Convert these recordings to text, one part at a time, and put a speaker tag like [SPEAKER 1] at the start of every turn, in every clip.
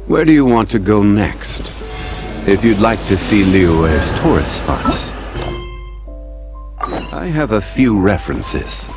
[SPEAKER 1] Where do you want to go next? If you'd like to see Liyue's tourist spots, I have a few references.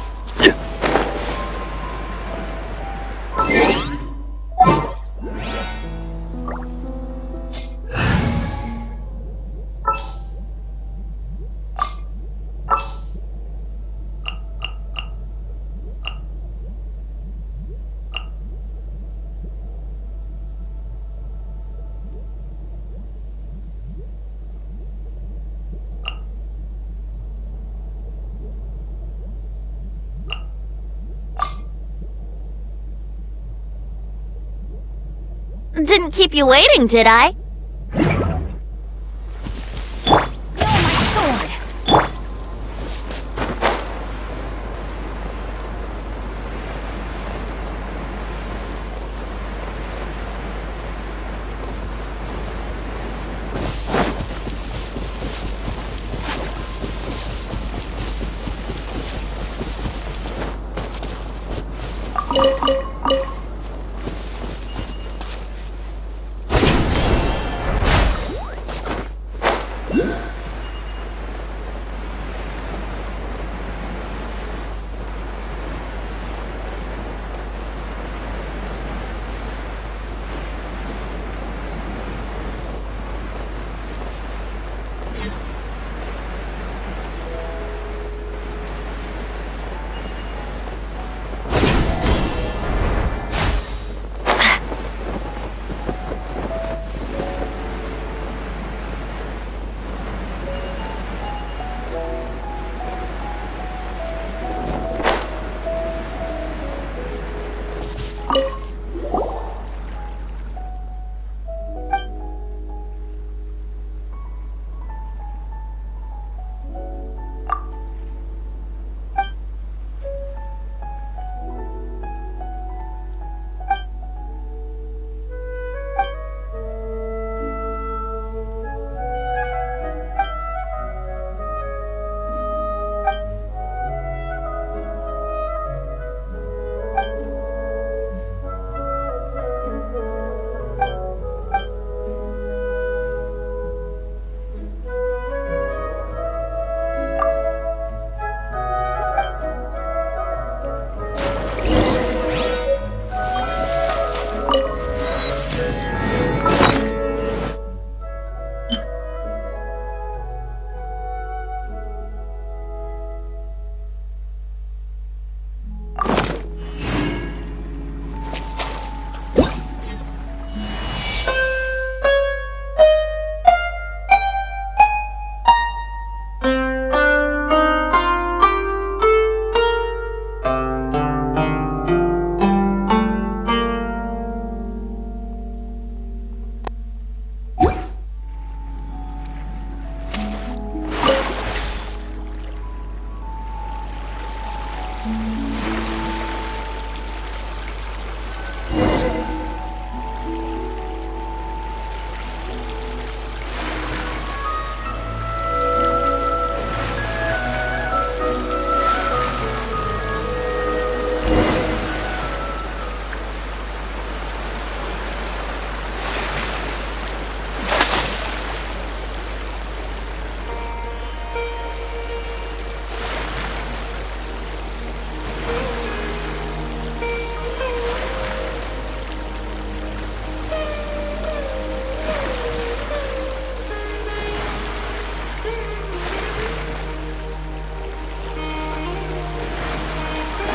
[SPEAKER 2] Didn't keep you waiting, did I?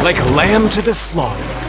[SPEAKER 3] Like a lamb to the slaughter.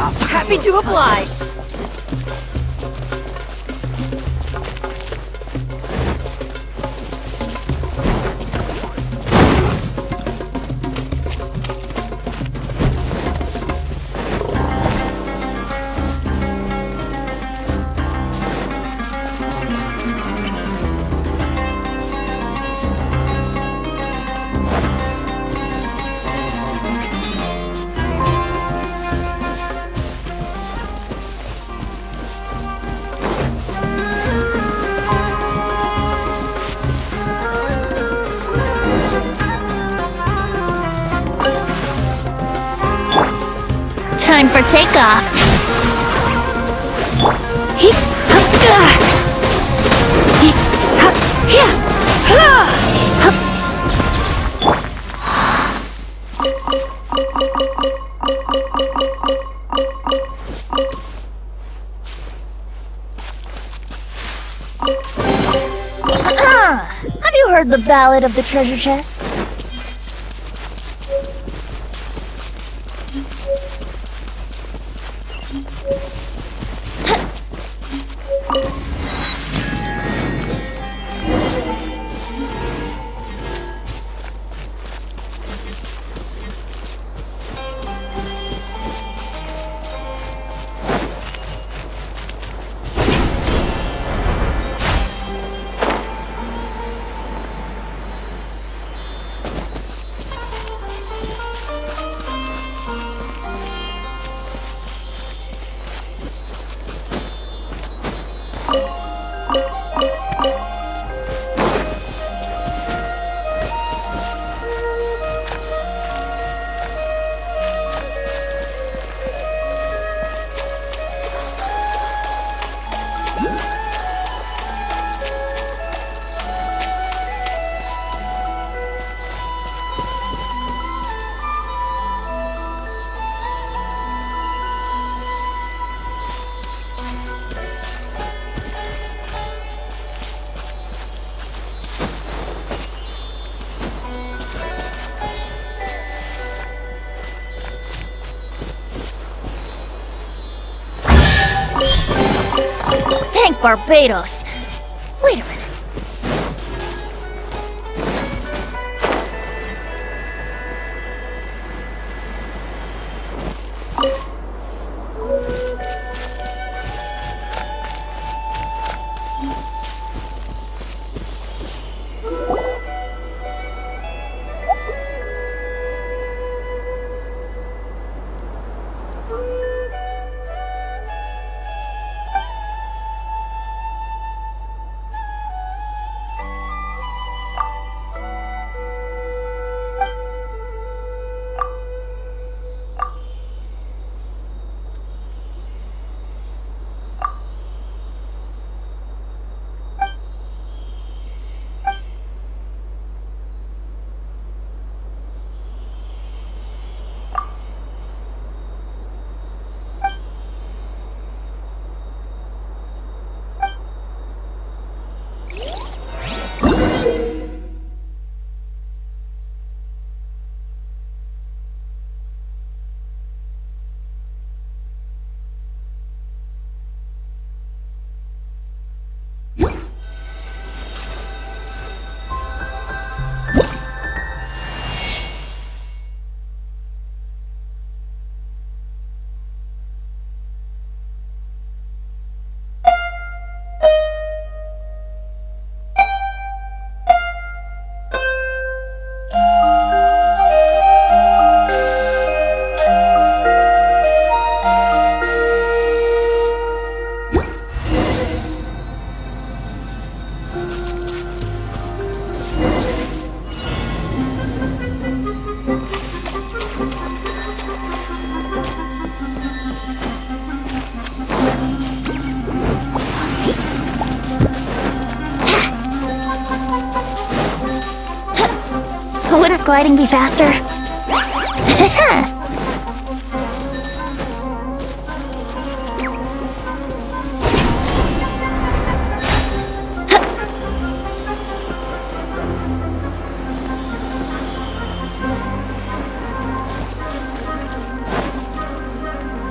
[SPEAKER 2] off! Happy to oblige!
[SPEAKER 4] Time for takeoff. Hee, hup, Hee, hup, yeah, hup. Have you heard the ballad of the treasure chest? Thank Barbados. Wait a minute. Wouldn't gliding be faster?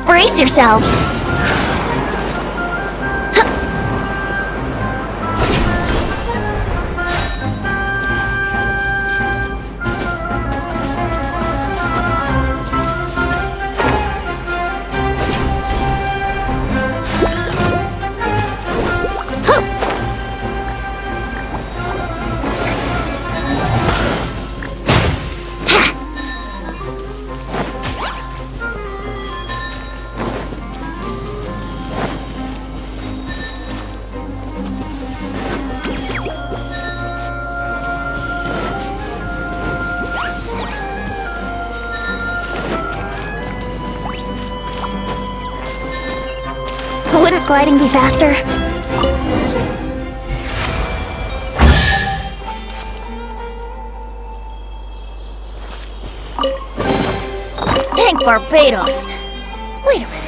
[SPEAKER 4] Brace Brace yourselves! Wouldn't gliding be faster? Thank Barbados! Wait a minute.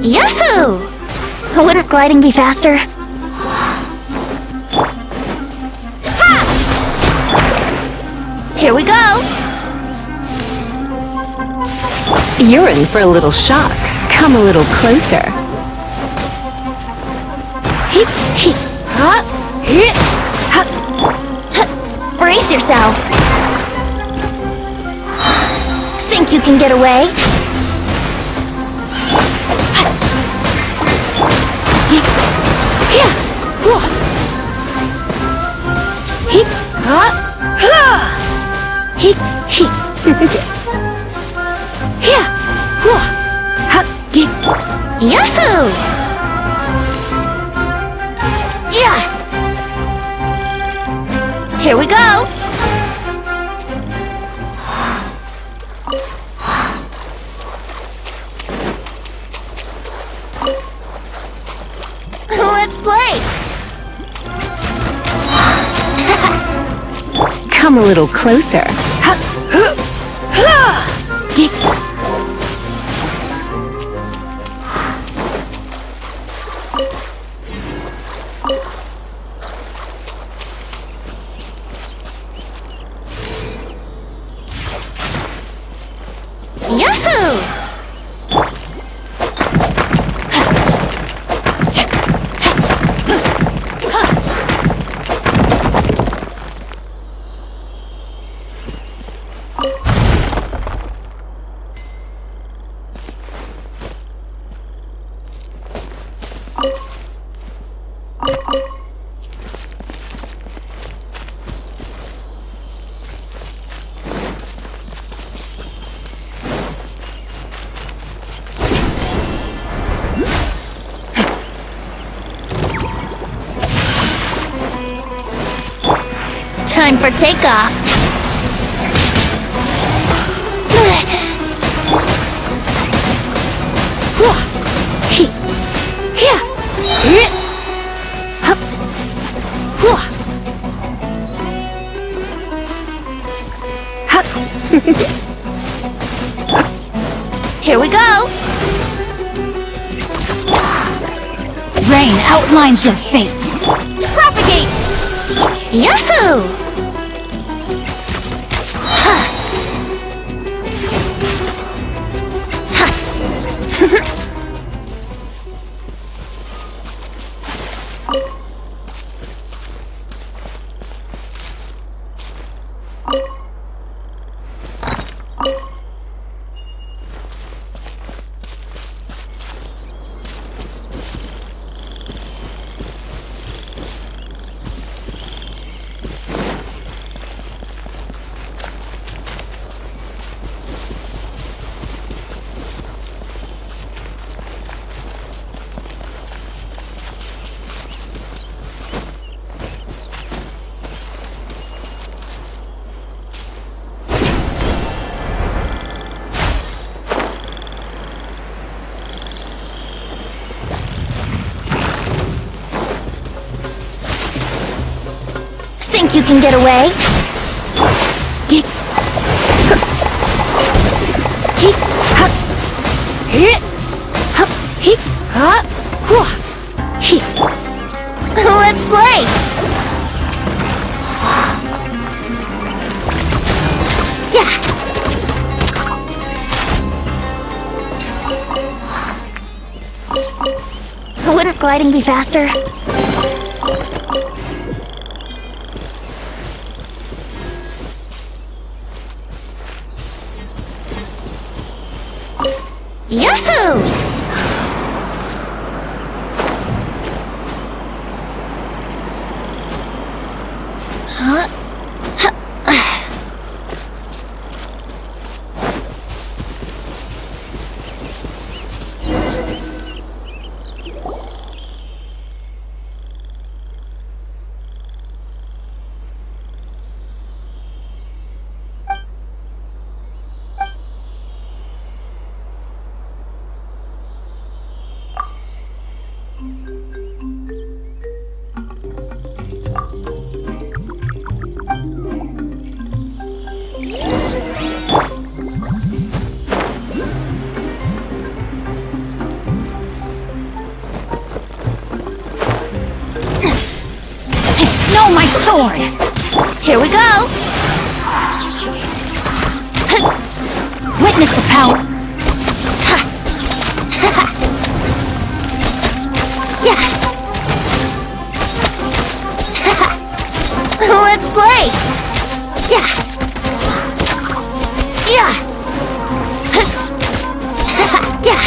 [SPEAKER 4] Yahoo! Wouldn't gliding be faster? Ha! Here we go!
[SPEAKER 2] You're in for a little shock. Come a little closer.
[SPEAKER 4] Heep, heep, ha, hit, ha, ha. Brace yourselves. Think you can get away? Heep, ha, ha. Heep, heep. Yeah. Ha, heep. Yahoo! Yeah! Here we go! Let's play!
[SPEAKER 2] Come a little closer.
[SPEAKER 4] Yahoo! Time for takeoff. Here we go. Rain outlines your fate. Propagate! Yahoo! Think you can get away? Let's play! Yeah! Wouldn't gliding be faster? Yahoo! Huh? sword. Here we go. Witness the power. Yeah. Let's play. Yeah. Yeah. Yeah.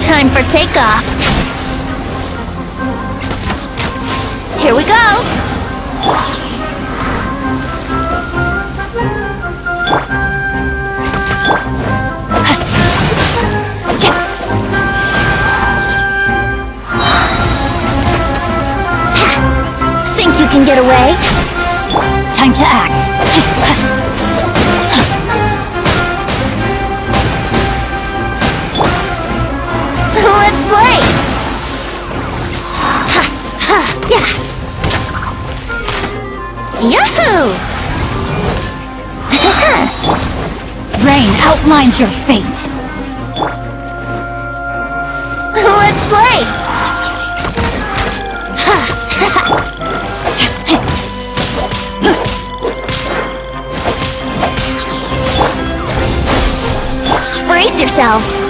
[SPEAKER 4] Time for takeoff. Here we go. Think you can get away? Time to act. Let's play! Yeah! Yahoo! Rain outlines your fate. Let's play! Brace yourselves!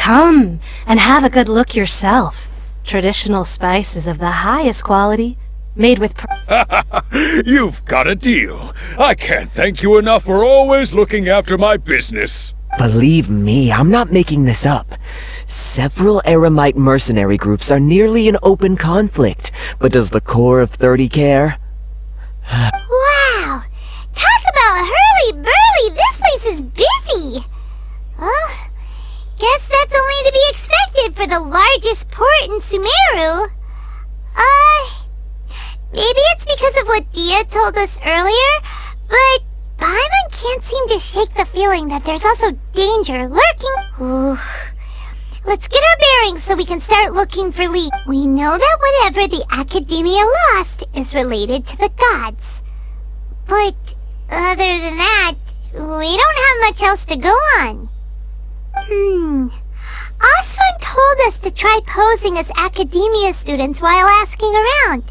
[SPEAKER 2] Come and have a good look yourself. Traditional spices of the highest quality, made with
[SPEAKER 5] You've got a deal. I can't thank you enough for always looking after my business.
[SPEAKER 6] Believe me, I'm not making this up. Several Aramite mercenary groups are nearly in open conflict, but does the core of 30 care?
[SPEAKER 4] Wow! Talk about hurly-burly! This place is busy! Guess that's only to be expected for the largest port in Sumeru. Maybe it's because of what Dia told us earlier, but Paimon can't seem to shake the feeling that there's also danger lurking. Ooh. Let's get our bearings so we can start looking for Lee. We know that whatever the Academia lost is related to the gods. But other than that, we don't have much else to go on. Osfun told us to try posing as Academia students while asking around.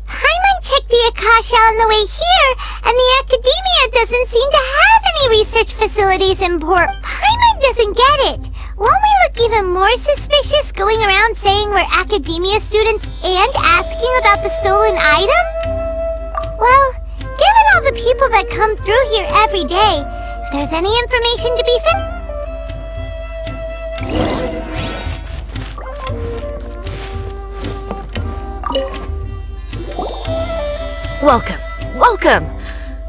[SPEAKER 4] Paimon checked the Akasha on the way here, and the Academia doesn't seem to have any research facilities in port. Paimon doesn't get it. Won't we look even more suspicious going around saying we're Academia students and asking about the stolen item? Well, given all the people that come through here every day, if there's any information to be found...
[SPEAKER 7] Welcome.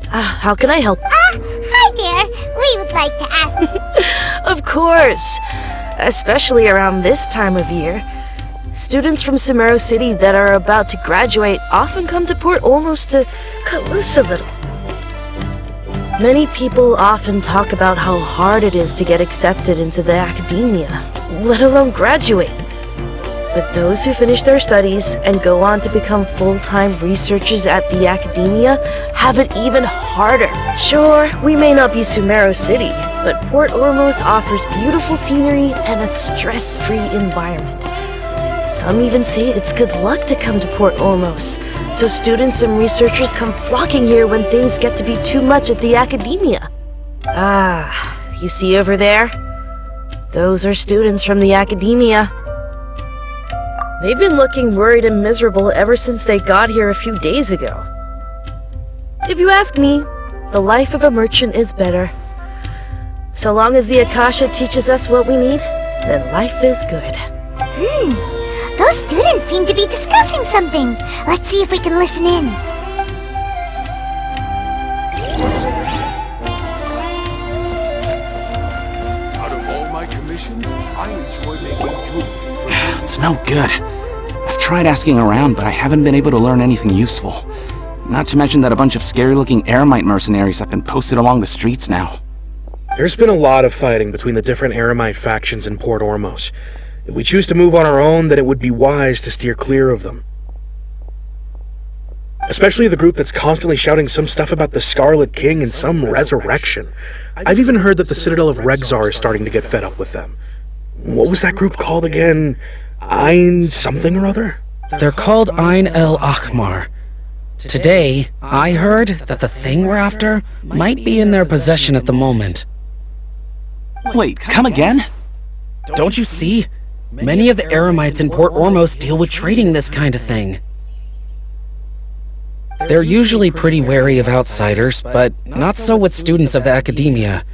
[SPEAKER 7] How can I help?
[SPEAKER 4] Hi there. We would like to ask...
[SPEAKER 7] Of course. Especially around this time of year. Students from Sumeru City that are about to graduate often come to Port Ормos to cut loose a little. Many people often talk about how hard it is to get accepted into the academia, let alone graduate. But those who finish their studies and go on to become full-time researchers at the academia have it even harder. Sure, we may not be Sumeru City, but Port Ормos offers beautiful scenery and a stress-free environment. Some even say it's good luck to come to Port Ормos, so students and researchers come flocking here when things get to be too much at the academia. You see over there? Those are students from the academia. They've been looking worried and miserable ever since they got here a few days ago. If you ask me, the life of a merchant is better. So long as the Akasha teaches us what we need, then life is good.
[SPEAKER 4] Those students seem to be discussing something. Let's see if we can listen in.
[SPEAKER 5] Out of all my commissions, I enjoy making jewelry for
[SPEAKER 3] It's no good. I've tried asking around, but I haven't been able to learn anything useful. Not to mention that a bunch of scary-looking Aramite mercenaries have been posted along the streets now.
[SPEAKER 8] There's been a lot of fighting between the different Aramite factions in Port Ormos. If we choose to move on our own, then it would be wise to steer clear of them. Especially the group that's constantly shouting some stuff about the Scarlet King and some resurrection. I've even heard that the Citadel of Regzar is starting to get fed up with them. What was that group called again? Ein something or other?
[SPEAKER 9] They're called Ein El Akhmar. Today, I heard that the thing we're after might be in their possession at the moment.
[SPEAKER 3] Wait, come again?
[SPEAKER 9] Don't you see? Many of the Aramites in Port Ormos deal with trading this kind of thing. They're usually pretty wary of outsiders, but not so with students of the academia.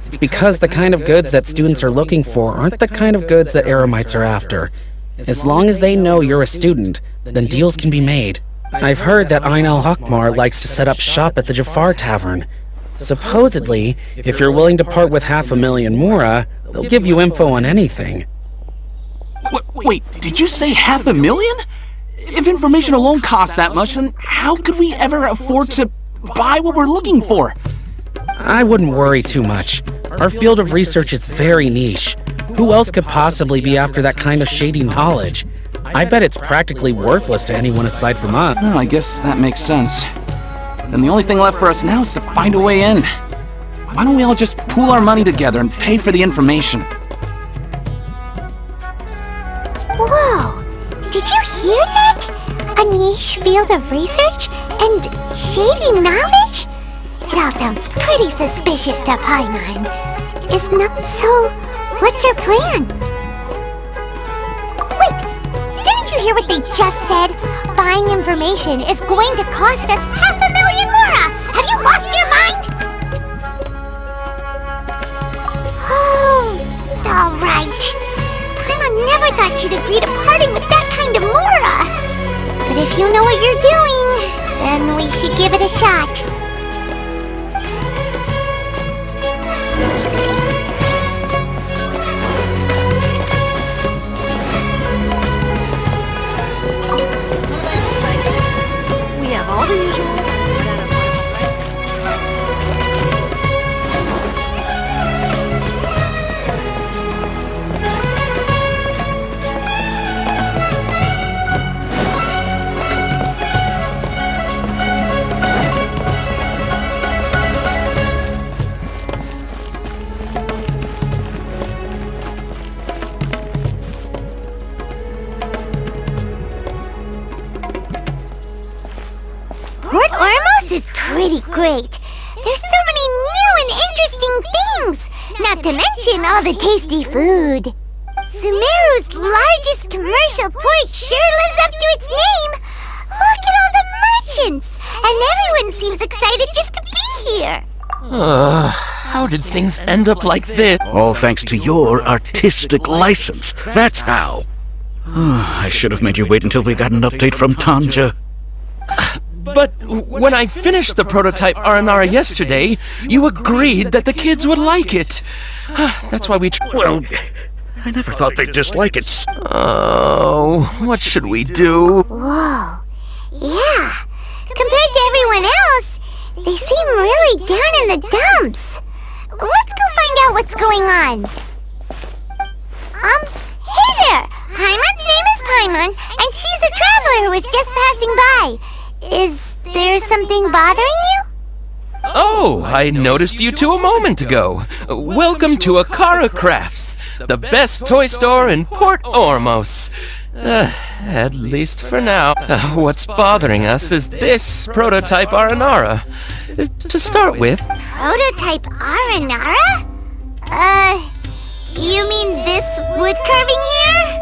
[SPEAKER 9] It's because the kind of goods that students are looking for aren't the kind of goods that Aramites are after. As long as they know you're a student, then deals can be made. I've heard that Ein El Akhmar likes to set up shop at the Jafar Tavern. Supposedly, if you're willing to part with 500,000 Mora, they'll give you info on anything.
[SPEAKER 3] Wait, did you say 500,000? If information alone costs that much, then how could we ever afford to buy what we're looking for?
[SPEAKER 9] I wouldn't worry too much. Our field of research is very niche. Who else could possibly be after that kind of shady knowledge? I bet it's practically worthless to anyone aside from us.
[SPEAKER 3] Well, I guess that makes sense. Then the only thing left for us now is to find a way in. Why don't we all just pool our money together and pay for the information?
[SPEAKER 4] Whoa! Did you hear that? A niche field of research and shady knowledge? It all sounds pretty suspicious to Paimon. Is not so. What's your plan? Wait! Didn't you hear what they just said? Buying information is going to cost us 500,000 Mora! Have you lost your mind? Oh, alright. Paimon never thought she'd agree to parting with that kind of Mora. But if you know what you're doing, then we should give it a shot.
[SPEAKER 2] We have all the usual but at affordable prices.
[SPEAKER 4] Port Ormos is pretty great. There's so many new and interesting things, not to mention all the tasty food. Sumeru's largest commercial port sure lives up to its name. Look at all the merchants, and everyone seems excited just to be here.
[SPEAKER 10] How did things end up like this?
[SPEAKER 11] All thanks to your artistic license. That's how. I should have made you wait until we got an update from Tanja.
[SPEAKER 10] But when I finished the prototype Aranara yesterday, you agreed that the kids would like it. That's why we...
[SPEAKER 11] Well, I never thought they'd dislike it.
[SPEAKER 10] Oh, what should we do?
[SPEAKER 4] Whoa. Yeah. Compared to everyone else, they seem really down in the dumps. Let's go find out what's going on. Hey there! Paimon's name is Paimon, and she's a traveler who was just passing by. Is there something bothering you?
[SPEAKER 10] Oh, I noticed you two a moment ago. Welcome to Akara Crafts, the best toy store in Port Ormos. At least for now. What's bothering us is this prototype Aranara. To start with...
[SPEAKER 4] Prototype Aranara? You mean this wood carving here?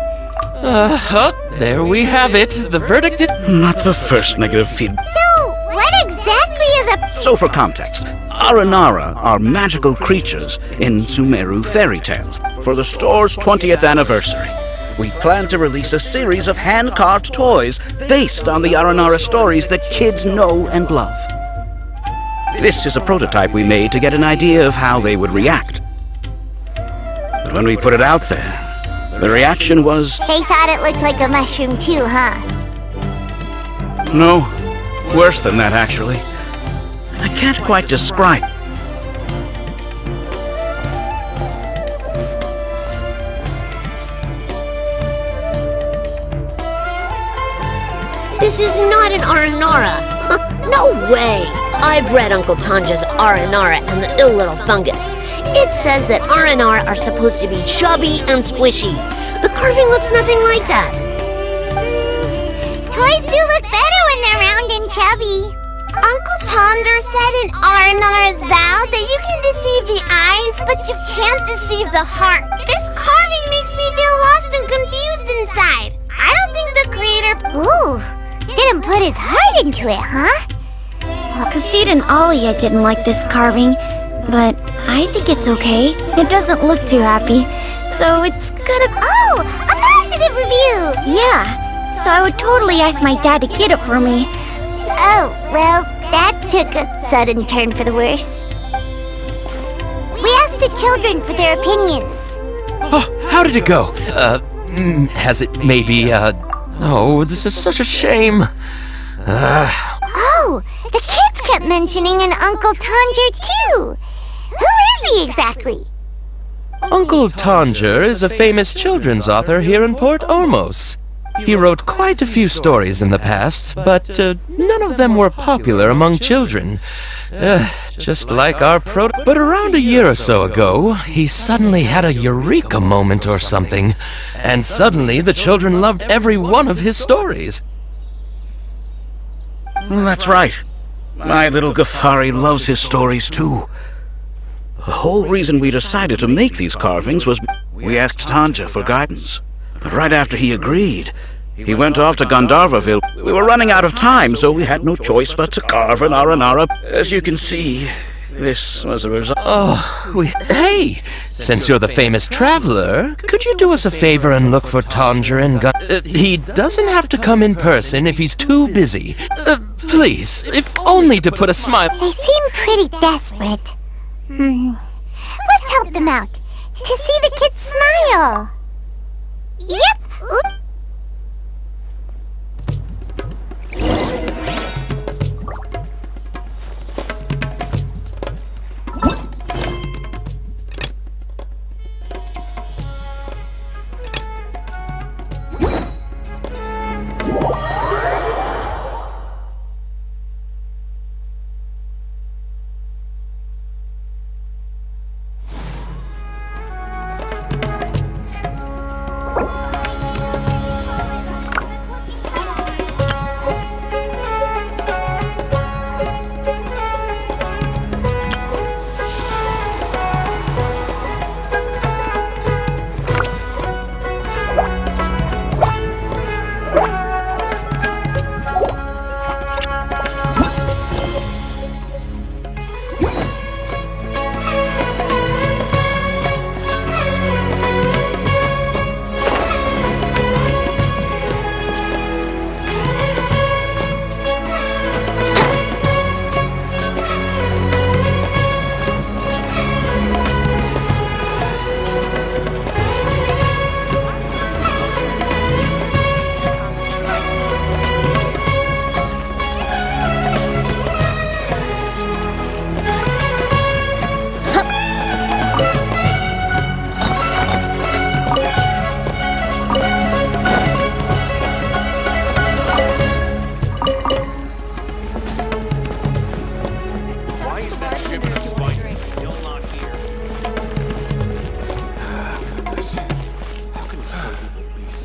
[SPEAKER 10] There we have it. The verdict is...
[SPEAKER 11] Not the first negative feedback.
[SPEAKER 4] So, what exactly is a...
[SPEAKER 11] So for context, Aranары are magical creatures in Sumeru fairy tales. For the store's 20th anniversary, we plan to release a series of hand-carved toys based on the Aranары stories that kids know and love. This is a prototype we made to get an idea of how they would react. But when we put it out there, the reaction was...
[SPEAKER 4] They thought it looked like a mushroom too, huh?
[SPEAKER 11] No, worse than that, actually. I can't quite describe.
[SPEAKER 12] This is not an Aranara. No way! I've read Uncle Tanja's Aranara and the ill little fungus. It says that Aranara are supposed to be chubby and squishy. The carving looks nothing like that.
[SPEAKER 4] Toys do look better when they're round and chubby. Uncle Tonder said in Aranara's vow that you can deceive the eyes, but you can't deceive the heart. This carving makes me feel lost and confused inside. I don't think the creator... Ooh, didn't put his heart into it, huh?
[SPEAKER 13] Well, Kasid and Alia didn't like this carving, but I think it's okay. It doesn't look too happy, so it's gonna...
[SPEAKER 4] Oh, a positive review!
[SPEAKER 13] Yeah, so I would totally ask my dad to get it for me.
[SPEAKER 4] Oh, well, that took a sudden turn for the worse. We asked the children for their opinions.
[SPEAKER 10] Oh, how did it go? Has it maybe, Oh, this is such a shame.
[SPEAKER 4] Oh, the kids kept mentioning an Uncle Tanger, too. Who is he exactly?
[SPEAKER 10] Uncle Tanger is a famous children's author here in Port Ormos. He wrote quite a few stories in the past, but none of them were popular among children. Just like our But around a year or so ago, he suddenly had a eureka moment or something, and suddenly the children loved every one of his stories.
[SPEAKER 11] Well, that's right. My little Ghaffari loves his stories too. The whole reason we decided to make these carvings was we asked Tanja for guidance. But right after he agreed, he went off to Gandharvaville. We were running out of time, so we had no choice but to carve an Aranara. As you can see, this was a result.
[SPEAKER 10] Hey! Since you're the famous traveler, could you do us a favor and look for Tanger and he doesn't have to come in person if he's too busy. Please, if only to put a smile.
[SPEAKER 4] They seem pretty desperate. Let's help them out. To see the kids smile. Yep. Oop.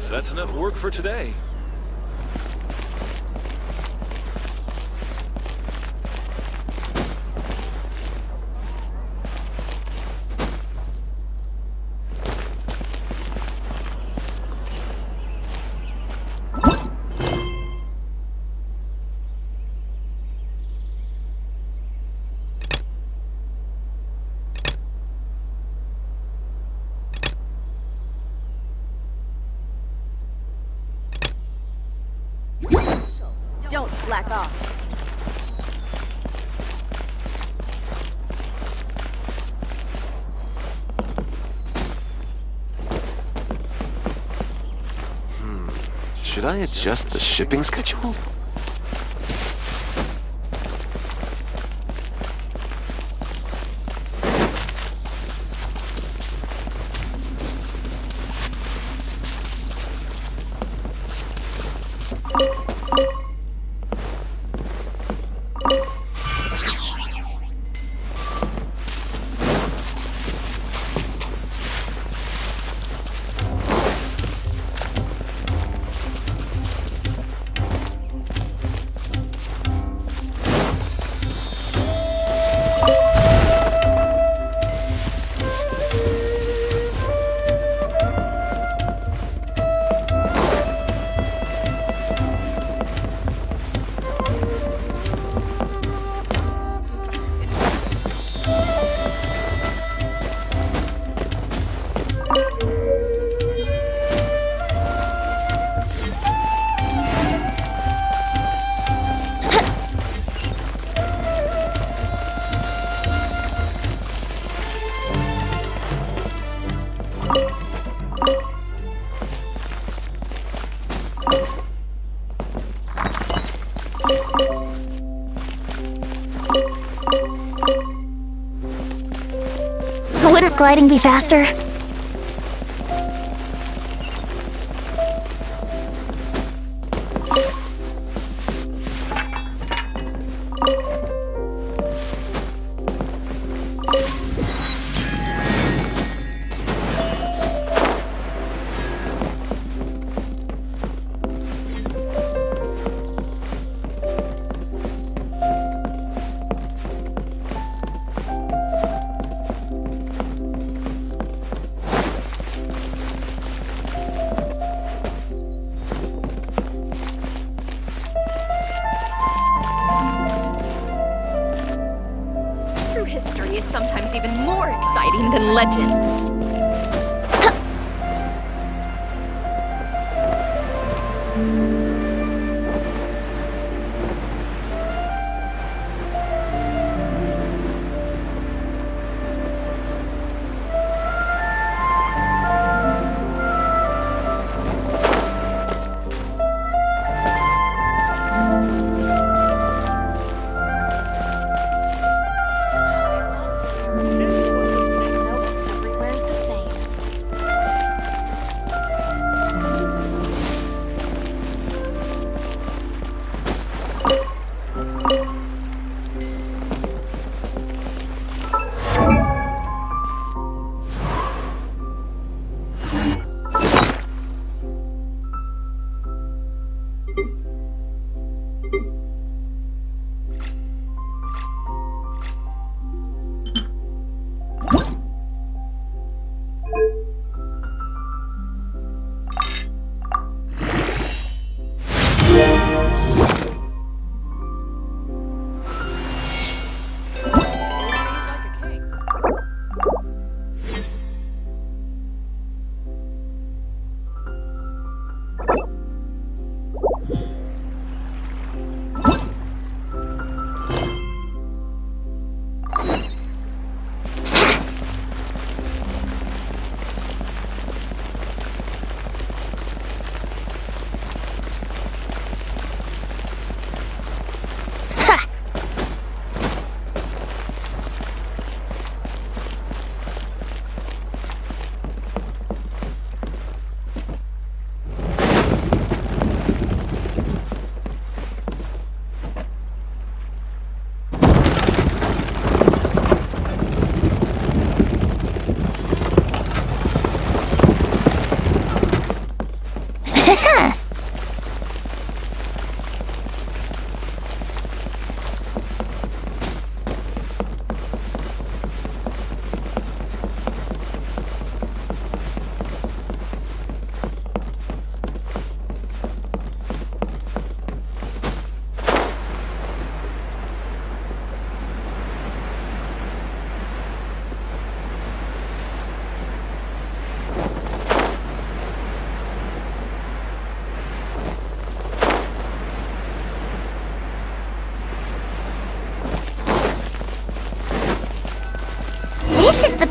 [SPEAKER 5] That's enough work for today.
[SPEAKER 14] don't slack off.
[SPEAKER 15] Should I adjust the shipping schedule?
[SPEAKER 13] Wouldn't gliding be faster?
[SPEAKER 14] History is sometimes even more exciting than legend.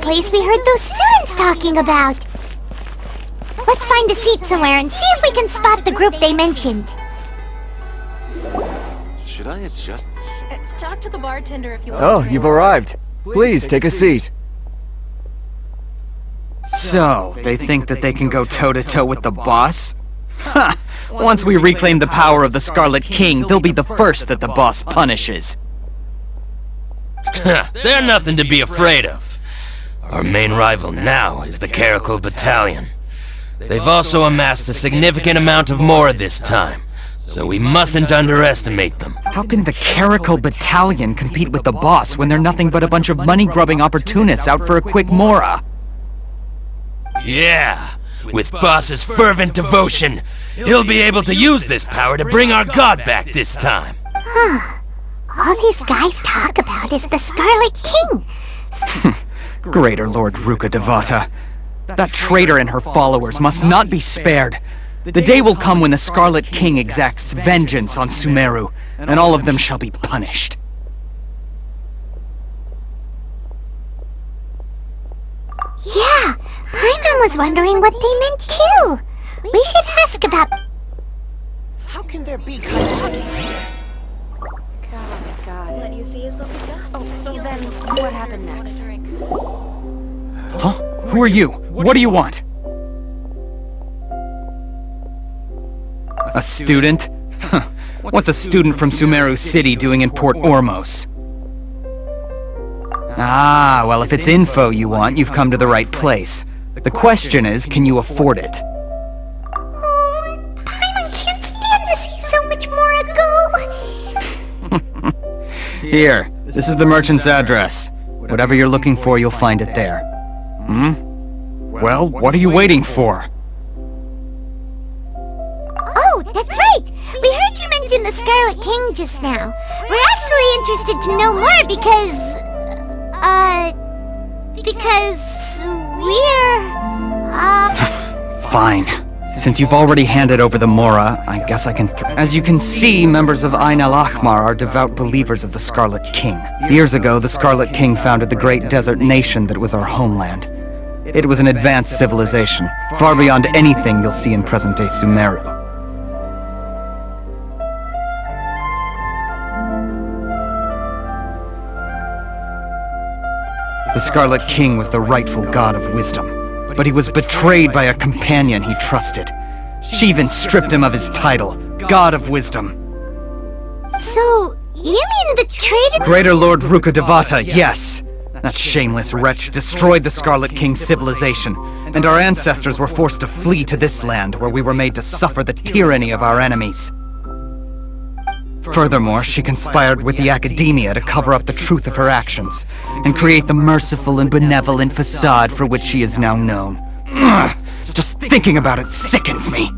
[SPEAKER 4] place we heard those students talking about. Let's find a seat somewhere and see if we can spot the group they mentioned.
[SPEAKER 15] Should I adjust?
[SPEAKER 14] Talk to the bartender if you want.
[SPEAKER 6] Oh, you've arrived. Please take a seat.
[SPEAKER 16] So, they think that they can go toe-to-toe with the boss? Ha! Once we reclaim the power of the Scarlet King, they'll be the first that the boss punishes.
[SPEAKER 10] They're nothing to be afraid of. Our main rival now is the Caracal Battalion. They've also amassed a significant amount of Mora this time, so we mustn't underestimate them.
[SPEAKER 16] How can the Caracal Battalion compete with the boss when they're nothing but a bunch of money-grubbing opportunists out for a quick Mora?
[SPEAKER 10] Yeah, with Boss's fervent devotion, he'll be able to use this power to bring our god back this time.
[SPEAKER 4] All these guys talk about is the Scarlet King.
[SPEAKER 16] Greater Lord Ruka Devata. That traitor and her followers must not be spared. The day will come when the Scarlet King exacts vengeance on Sumeru, and all of them shall be punished.
[SPEAKER 4] Yeah, Paimon was wondering what they meant too. We should ask about...
[SPEAKER 17] How can there be kayaking?
[SPEAKER 14] God, what you see is what we got. Oh, so then what happened next?
[SPEAKER 16] Huh? Who are you? What do you want? A student? Huh. What's a student from Sumeru City doing in Port Ormos? Ah, well, if it's info you want, you've come to the right place. The question is, can you afford it?
[SPEAKER 4] Oh, Paimon can't stand to see so much more ago.
[SPEAKER 16] Here, this is the merchant's address. Whatever you're looking for, you'll find it there. Well, what are you waiting for?
[SPEAKER 4] Oh, that's right! We heard you mention the Scarlet King just now. We're actually interested to know more because we're,
[SPEAKER 16] Fine. Since you've already handed over the Mora, I guess I can As you can see, members of Ain al-Ahmar are devout believers of the Scarlet King. Years ago, the Scarlet King founded the great desert nation that was our homeland. It was an advanced civilization, far beyond anything you'll see in present-day Sumeru. The Scarlet King was the rightful god of wisdom, but he was betrayed by a companion he trusted. She even stripped him of his title, God of Wisdom.
[SPEAKER 4] So, you mean the traitor?
[SPEAKER 16] Greater Lord Ruka Devata, yes! That shameless wretch destroyed the Scarlet King's civilization, and our ancestors were forced to flee to this land where we were made to suffer the tyranny of our enemies. Furthermore, she conspired with the Academia to cover up the truth of her actions, and create the merciful and benevolent facade for which she is now known. Ugh, just thinking about it sickens me!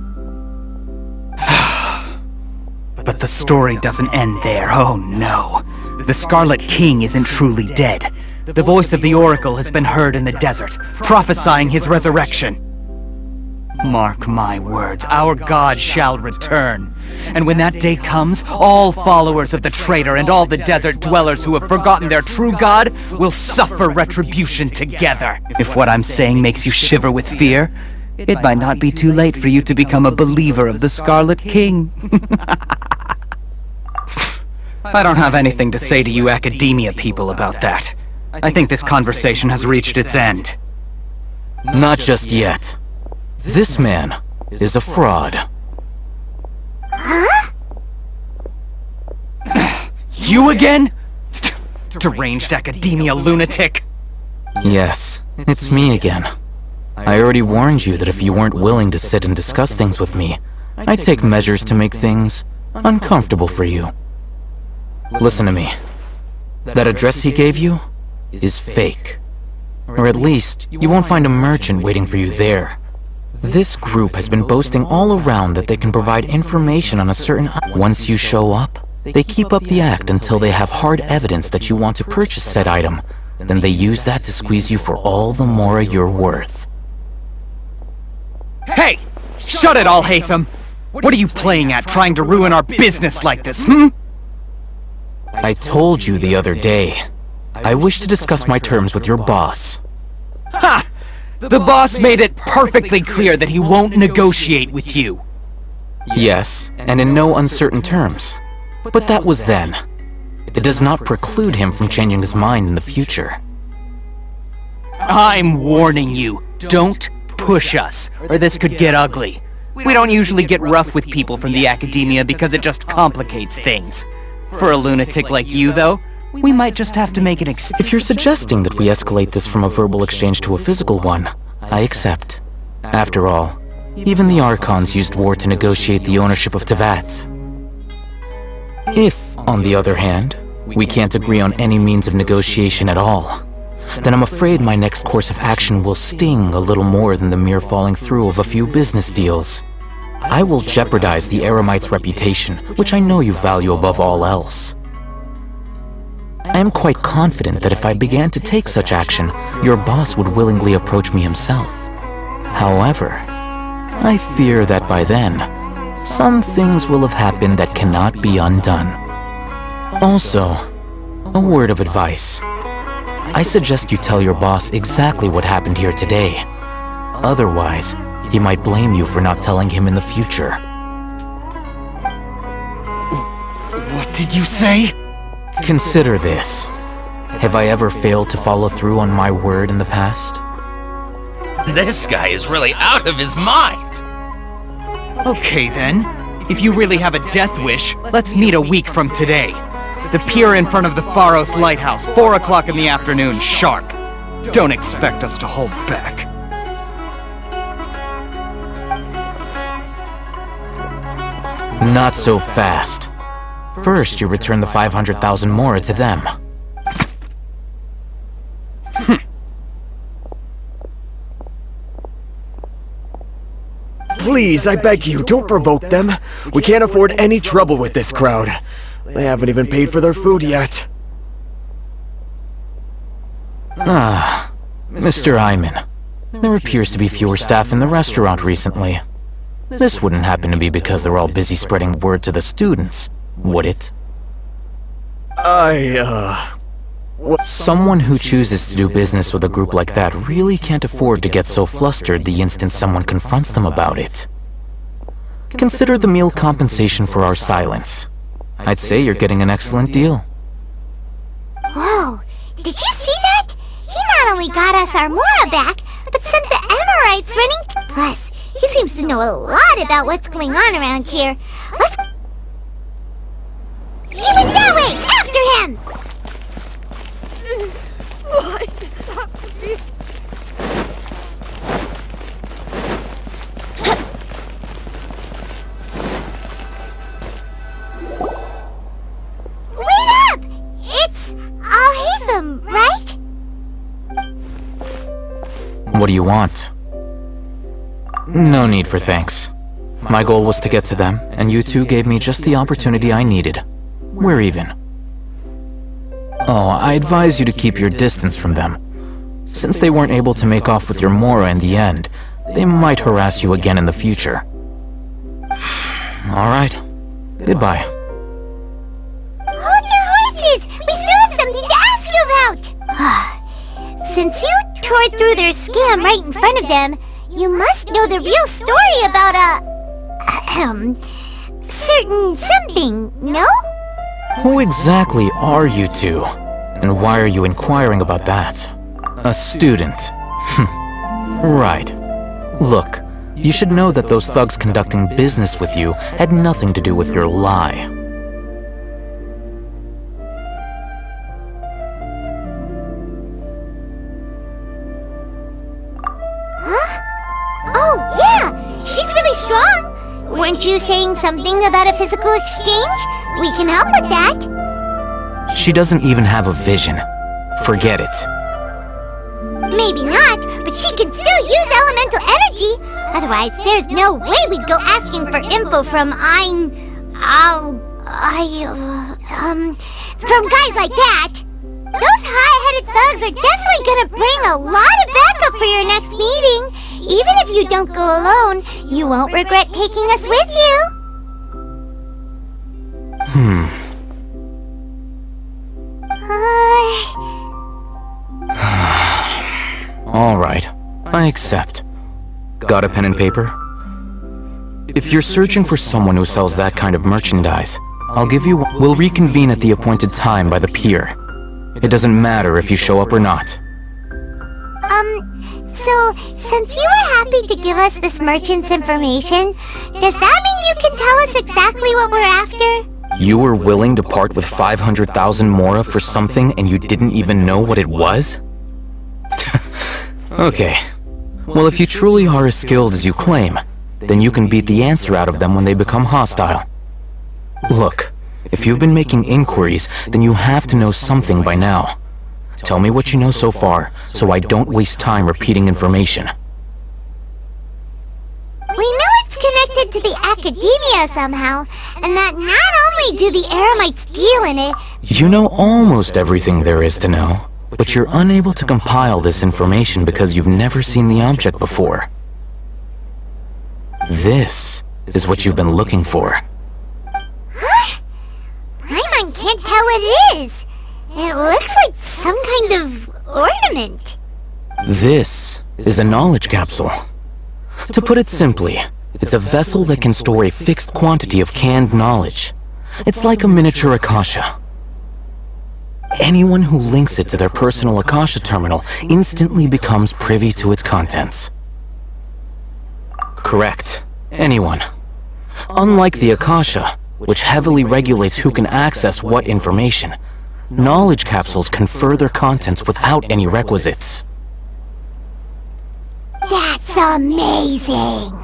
[SPEAKER 16] But the story doesn't end there, oh no. The Scarlet King isn't truly dead. The voice of the Oracle has been heard in the desert, prophesying his resurrection. Mark my words, our god shall return. And when that day comes, all followers of the traitor and all the desert dwellers who have forgotten their true god will suffer retribution together. If what I'm saying makes you shiver with fear, it might not be too late for you to become a believer of the Scarlet King. I don't have anything to say to you Academia people about that. I think this conversation has reached its end.
[SPEAKER 18] Not just yet. This man is a fraud.
[SPEAKER 4] Huh?
[SPEAKER 16] You again? Deranged Academia lunatic!
[SPEAKER 18] Yes, it's me again. I already warned you that if you weren't willing to sit and discuss things with me, I'd take measures to make things uncomfortable for you. Listen to me. That address he gave you is fake. Or at least, you won't find a merchant waiting for you there. This group has been boasting all around that they can provide information on a certain item. Once you show up, they keep up the act until they have hard evidence that you want to purchase said item. Then they use that to squeeze you for all the Mora you're worth.
[SPEAKER 16] Hey! Shut it all, Hatham! What are you playing at, trying to ruin our business like this,
[SPEAKER 18] I told you the other day. I wish to discuss my terms with your boss.
[SPEAKER 16] The boss made it perfectly clear that he won't negotiate with you.
[SPEAKER 18] Yes, and in no uncertain terms. But that was then. It does not preclude him from changing his mind in the future.
[SPEAKER 16] I'm warning you, don't push us, or this could get ugly. We don't usually get rough with people from the academia because it just complicates things. For a lunatic like you, though, we might just have to make an exception.
[SPEAKER 18] If you're suggesting that we escalate this from a verbal exchange to a physical one, I accept. After all, even the Archons used war to negotiate the ownership of Tevat. If, on the other hand, we can't agree on any means of negotiation at all, then I'm afraid my next course of action will sting a little more than the mere falling through of a few business deals. I will jeopardize the Aramite's reputation, which I know you value above all else. I am quite confident that if I began to take such action, your boss would willingly approach me himself. However, I fear that by then, some things will have happened that cannot be undone. Also, a word of advice. I suggest you tell your boss exactly what happened here today. Otherwise, he might blame you for not telling him in the future.
[SPEAKER 16] What did you say?
[SPEAKER 18] Consider this. Have I ever failed to follow through on my word in the past?
[SPEAKER 10] This guy is really out of his mind.
[SPEAKER 16] Okay then. If you really have a death wish, let's meet a week from today. The pier in front of the Pharos Lighthouse, 4 o'clock in the afternoon, sharp. Don't expect us to hold back.
[SPEAKER 18] Not so fast. First, you return the 500,000 mora to them.
[SPEAKER 6] Please, I beg you, don't provoke them. We can't afford any trouble with this crowd. They haven't even paid for their food yet.
[SPEAKER 18] Ah, Mr. Iman. There appears to be fewer staff in the restaurant recently. This wouldn't happen to be because they're all busy spreading word to the students, would it? Someone who chooses to do business with a group like that really can't afford to get so flustered the instant someone confronts them about it. Consider the meal compensation for our silence. I'd say you're getting an excellent deal.
[SPEAKER 4] Whoa, did you see that? He not only got us our Mora back, but sent the Amorites running. Plus, he seems to know a lot about what's going on around here. Let's... He went that way! After him!
[SPEAKER 14] Why does it have to be?
[SPEAKER 4] Wait up! It's Al-Haytham, right?
[SPEAKER 18] What do you want? No need for thanks. My goal was to get to them, and you two gave me just the opportunity I needed. We're even. Oh, I advise you to keep your distance from them. Since they weren't able to make off with your Mora in the end, they might harass you again in the future. Alright. Goodbye.
[SPEAKER 4] Hold your horses! We still have something to ask you about! Since you tore through their scam right in front of them, you must know the real story about certain something, no?
[SPEAKER 18] Who exactly are you two? And why are you inquiring about that? A student. Right. Look, you should know that those thugs conducting business with you had nothing to do with your lie.
[SPEAKER 4] Huh? Oh, yeah! She's really strong! Weren't you saying something about a physical exchange? We can help with that.
[SPEAKER 18] She doesn't even have a vision. Forget it.
[SPEAKER 4] Maybe not, but she can still use elemental energy. Otherwise, there's no way we'd go asking for info from from guys like that. Those high-headed thugs are definitely gonna bring a lot of backup for your next meeting. Even if you don't go alone, you won't regret taking us with you.
[SPEAKER 18] Alright. I accept. Got a pen and paper? If you're searching for someone who sells that kind of merchandise, I'll give you one. We'll reconvene at the appointed time by the pier. It doesn't matter if you show up or not.
[SPEAKER 4] So, since you were happy to give us this merchant's information, does that mean you can tell us exactly what we're after?
[SPEAKER 18] You were willing to part with 500,000 mora for something and you didn't even know what it was? Okay. Well, if you truly are as skilled as you claim, then you can beat the answer out of them when they become hostile. Look, if you've been making inquiries, then you have to know something by now. Tell me what you know so far, so I don't waste time repeating information.
[SPEAKER 4] We know it's connected to the academia somehow, and that not only do the Eremites deal in it...
[SPEAKER 18] You know almost everything there is to know, but you're unable to compile this information because you've never seen the object before. This is what you've been looking for.
[SPEAKER 4] Huh? Paimon can't tell what it is. It looks like some kind of ornament.
[SPEAKER 18] This is a knowledge capsule. To put it simply, it's a vessel that can store a fixed quantity of canned knowledge. It's like a miniature Akasha. Anyone who links it to their personal Akasha terminal instantly becomes privy to its contents. Correct. Anyone. Unlike the Akasha, which heavily regulates who can access what information, knowledge capsules confer their contents without any requisites.
[SPEAKER 4] That's amazing!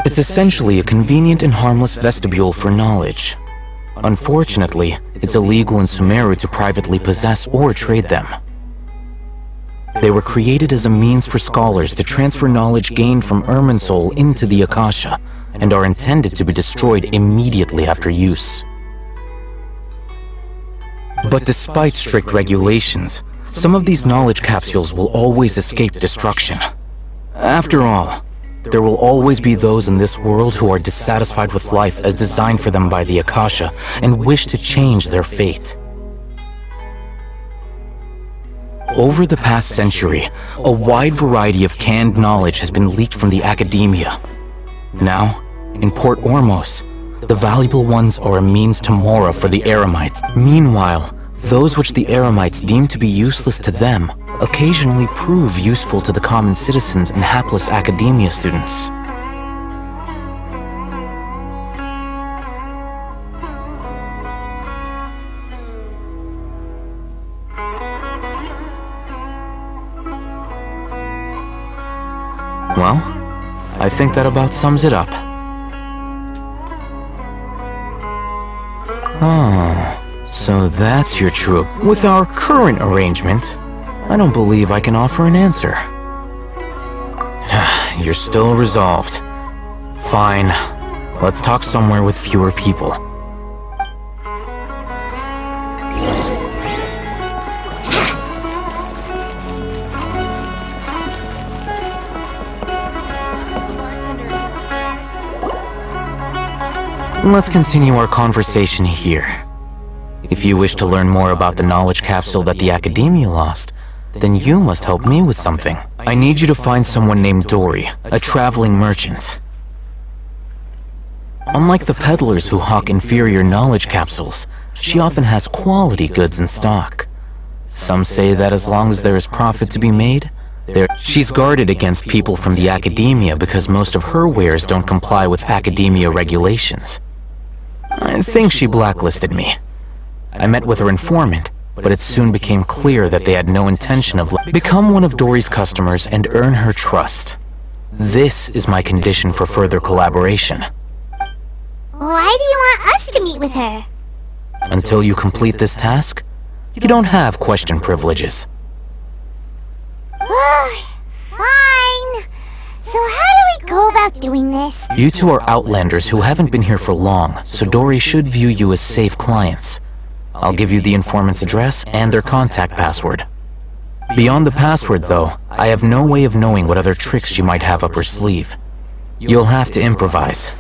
[SPEAKER 18] It's essentially a convenient and harmless vestibule for knowledge. Unfortunately, it's illegal in Sumeru to privately possess or trade them. They were created as a means for scholars to transfer knowledge gained from Irminsul into the Akasha, and are intended to be destroyed immediately after use. But despite strict regulations, some of these knowledge capsules will always escape destruction. After all, there will always be those in this world who are dissatisfied with life as designed for them by the Akasha and wish to change their fate. Over the past century, a wide variety of canned knowledge has been leaked from the academia. Now, in Port Ormos, the valuable ones are a means to mora for the Eremites. Meanwhile, those which the Eremites deem to be useless to them occasionally prove useful to the common citizens and hapless academia students. Well, I think that about sums it up. Ah, so that's your true... With our current arrangement, I don't believe I can offer an answer. You're still resolved. Fine. Let's talk somewhere with fewer people. Let's continue our conversation here. If you wish to learn more about the knowledge capsule that the Academia lost, then you must help me with something. I need you to find someone named Dory, a traveling merchant. Unlike the peddlers who hawk inferior knowledge capsules, she often has quality goods in stock. Some say that as long as there is profit to be made, she's guarded against people from the Academia because most of her wares don't comply with Academia regulations. I think she blacklisted me. I met with her informant, but it soon became clear that they had no intention of become one of Dory's customers and earn her trust. This is my condition for further collaboration.
[SPEAKER 4] Why do you want us to meet with her?
[SPEAKER 18] Until you complete this task, you don't have question privileges.
[SPEAKER 4] Fine. So how do we go about doing this?
[SPEAKER 18] You two are outlanders who haven't been here for long, so Dory should view you as safe clients. I'll give you the informant's address and their contact password. Beyond the password, though, I have no way of knowing what other tricks she might have up her sleeve. You'll have to improvise.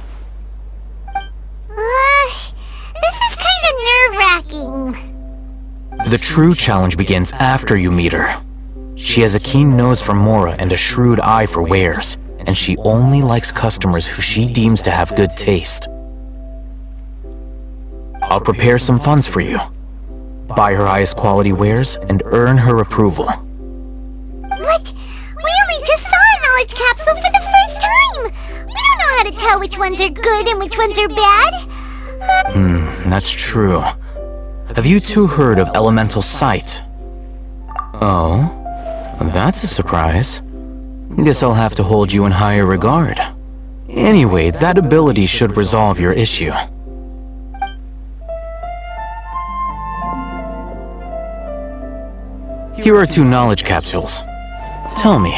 [SPEAKER 4] This is kind of nerve-wracking.
[SPEAKER 18] The true challenge begins after you meet her. She has a keen nose for mora and a shrewd eye for wares, and she only likes customers who she deems to have good taste. I'll prepare some funds for you. Buy her highest quality wares and earn her approval.
[SPEAKER 4] What? We only just saw a knowledge capsule for the first time! We don't know how to tell which ones are good and which ones are bad.
[SPEAKER 18] That's true. Have you two heard of elemental sight? Oh? That's a surprise. Guess I'll have to hold you in higher regard. Anyway, that ability should resolve your issue. Here are 2 knowledge capsules. Tell me,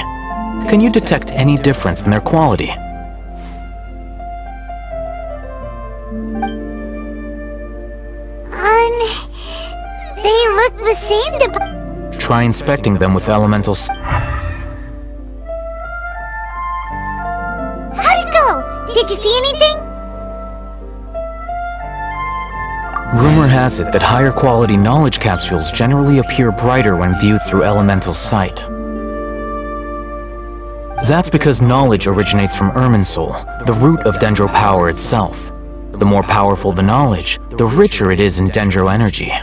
[SPEAKER 18] can you detect any difference in their quality?
[SPEAKER 4] They look the same to...
[SPEAKER 18] Try inspecting them with elemental
[SPEAKER 4] How'd it go? Did you see anything?
[SPEAKER 18] Rumor has it that higher quality knowledge capsules generally appear brighter when viewed through elemental sight. That's because knowledge originates from Irminsul, the root of Dendro power itself. The more powerful the knowledge, the richer it is in Dendro energy.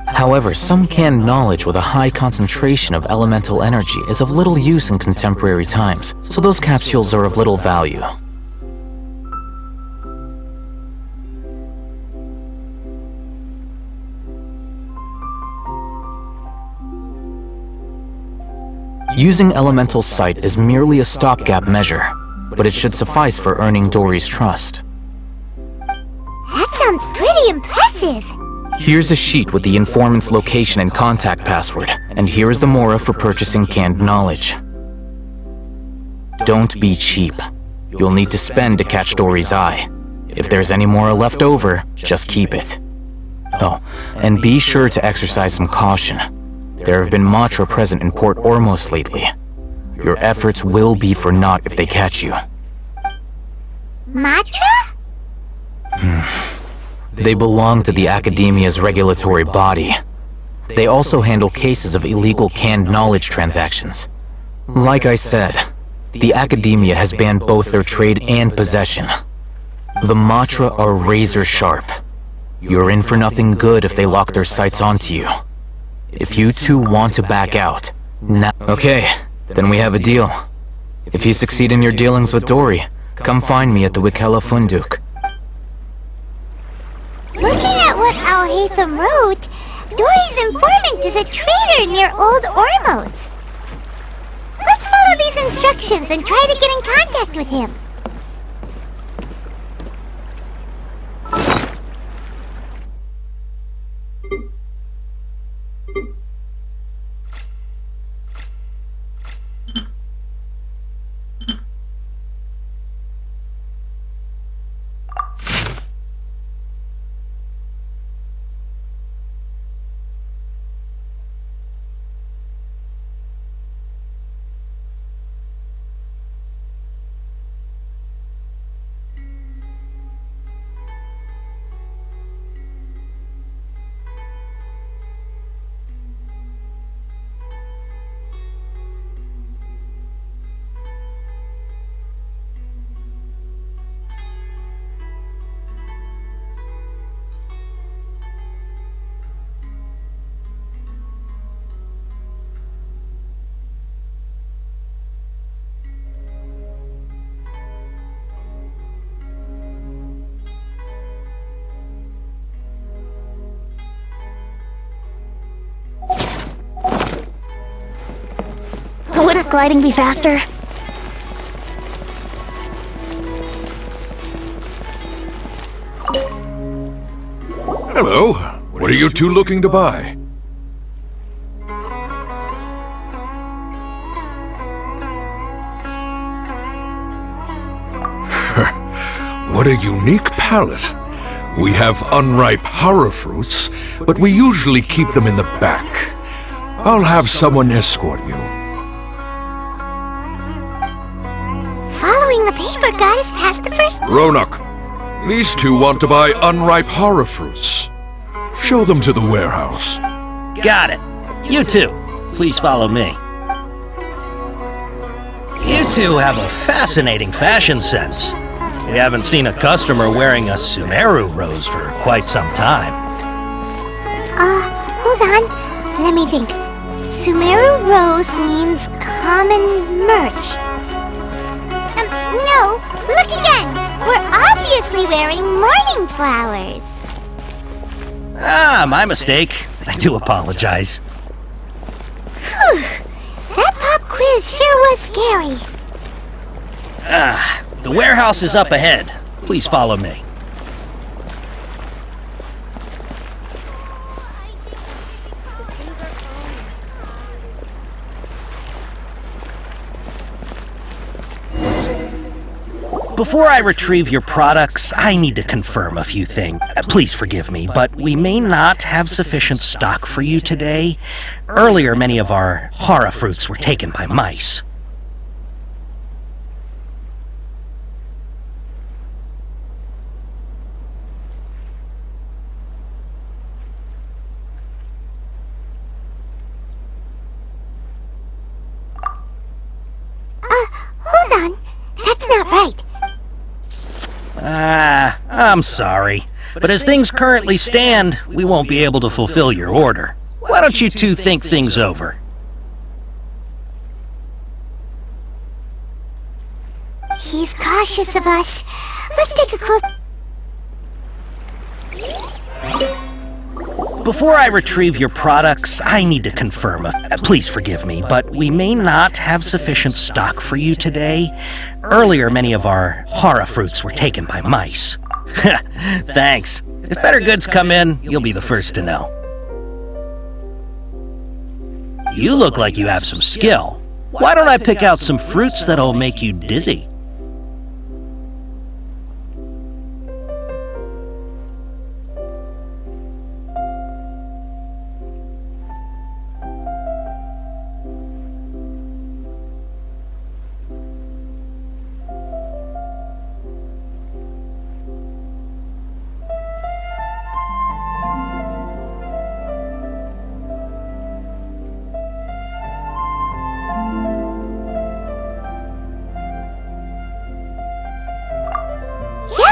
[SPEAKER 18] However, some canned knowledge with a high concentration of elemental energy is of little use in contemporary times, so those capsules are of little value. Using elemental sight is merely a stopgap measure, but it should suffice for earning Dory's trust.
[SPEAKER 4] That sounds pretty impressive.
[SPEAKER 18] Here's a sheet with the informant's location and contact password, and here is the mora for purchasing canned knowledge. Don't be cheap. You'll need to spend to catch Dory's eye. If there's any mora left over, just keep it. Oh, and be sure to exercise some caution. There have been Matra present in Port Ormos lately. Your efforts will be for naught if they catch you.
[SPEAKER 4] Matra?
[SPEAKER 18] They belong to the Academia's regulatory body. They also handle cases of illegal canned knowledge transactions. Like I said, the Academia has banned both their trade and possession. The Matra are razor sharp. You're in for nothing good if they lock their sights onto you. If you two want to back out, now... Okay, then we have a deal. If you succeed in your dealings with Dory, come find me at the Wikela Funduk.
[SPEAKER 4] Looking at what Al-Haytham wrote, Dory's informant is a traitor near Old Ormos. Let's follow these instructions and try to get in contact with him.
[SPEAKER 13] Wouldn't gliding be faster?
[SPEAKER 5] Hello. What are you two looking to buy? What a unique palate. We have unripe horror fruits, but we usually keep them in the back. I'll have someone escort you.
[SPEAKER 4] Following the paper got us past the first...
[SPEAKER 5] Ronak, these two want to buy unripe horror fruits. Show them to the warehouse.
[SPEAKER 11] Got it. You two,
[SPEAKER 19] Please follow me. You two have a fascinating fashion sense. We haven't seen a customer wearing a Sumeru rose for quite some time.
[SPEAKER 4] Hold on. Let me think. Sumeru rose means common merch. No, look again. We're obviously wearing morning flowers.
[SPEAKER 19] Ah, my mistake. I do apologize.
[SPEAKER 4] Whew. That pop quiz sure was scary.
[SPEAKER 19] The warehouse is up ahead. Please follow me. Before I retrieve your products, I need to confirm a few things. Please forgive me, but we may not have sufficient stock for you today. Earlier, many of our hara fruits were taken by mice.
[SPEAKER 4] Hold on. That's not right.
[SPEAKER 19] I'm sorry. But as things currently stand, we won't be able to fulfill your order. Why don't you two think things over?
[SPEAKER 4] He's cautious of us. Let's take a close...
[SPEAKER 19] Before I retrieve your products, I need to confirm. Please forgive me, but we may not have sufficient stock for you today. Earlier, many of our hara fruits were taken by mice. Thanks. If better goods come in, you'll be the first to know. You look like you have some skill. Why don't I pick out some fruits that'll make you dizzy?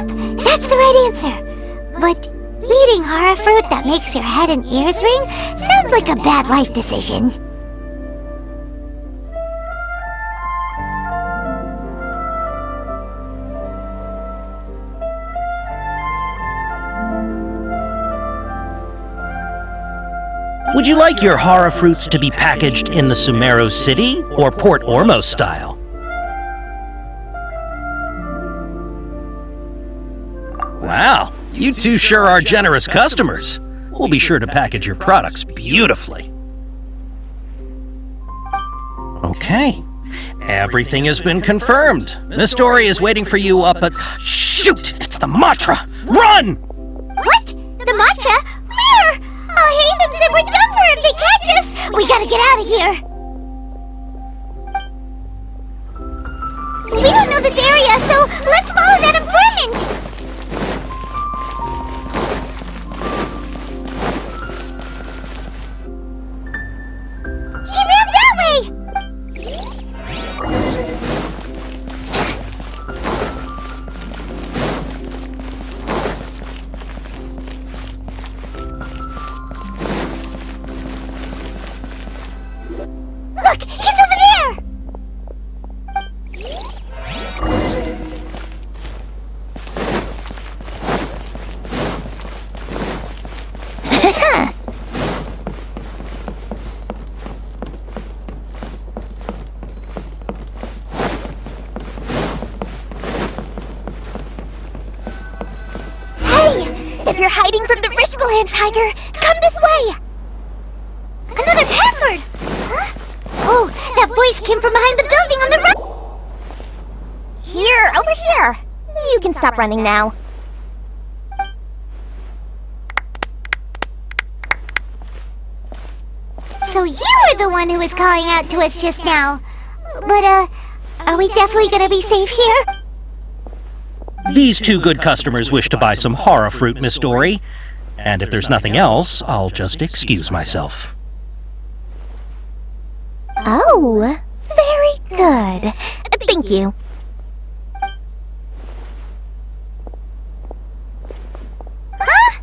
[SPEAKER 4] That's the right answer. But eating hara fruit that makes your head and ears ring sounds like a bad life decision.
[SPEAKER 19] Would you like your hara fruits to be packaged in the Sumeru City or Port Ормос style? Wow, you two sure are generous customers. We'll be sure to package your products beautifully. Okay, everything has been confirmed. Miss Dory is waiting for you up at... Shoot, it's the Matra! Run!
[SPEAKER 4] What? The Matra? Where? I'll hate them that we're done for if they catch us. We gotta get out of here. We don't know this area, so let's follow that informant. He ran that way! Look! He's over there!
[SPEAKER 13] If you're hiding from the Rishbaland tiger, come this way!
[SPEAKER 4] Another password! Huh? Oh, that voice came from behind the building on the right!
[SPEAKER 13] Here, over here! You can stop running now.
[SPEAKER 4] So you were the one who was calling out to us just now. But, are we definitely gonna be safe here?
[SPEAKER 19] These two good customers wish to buy some hara fruit, Miss Dory. And if there's nothing else, I'll just excuse myself.
[SPEAKER 20] Oh, very good. Thank you.
[SPEAKER 4] Huh?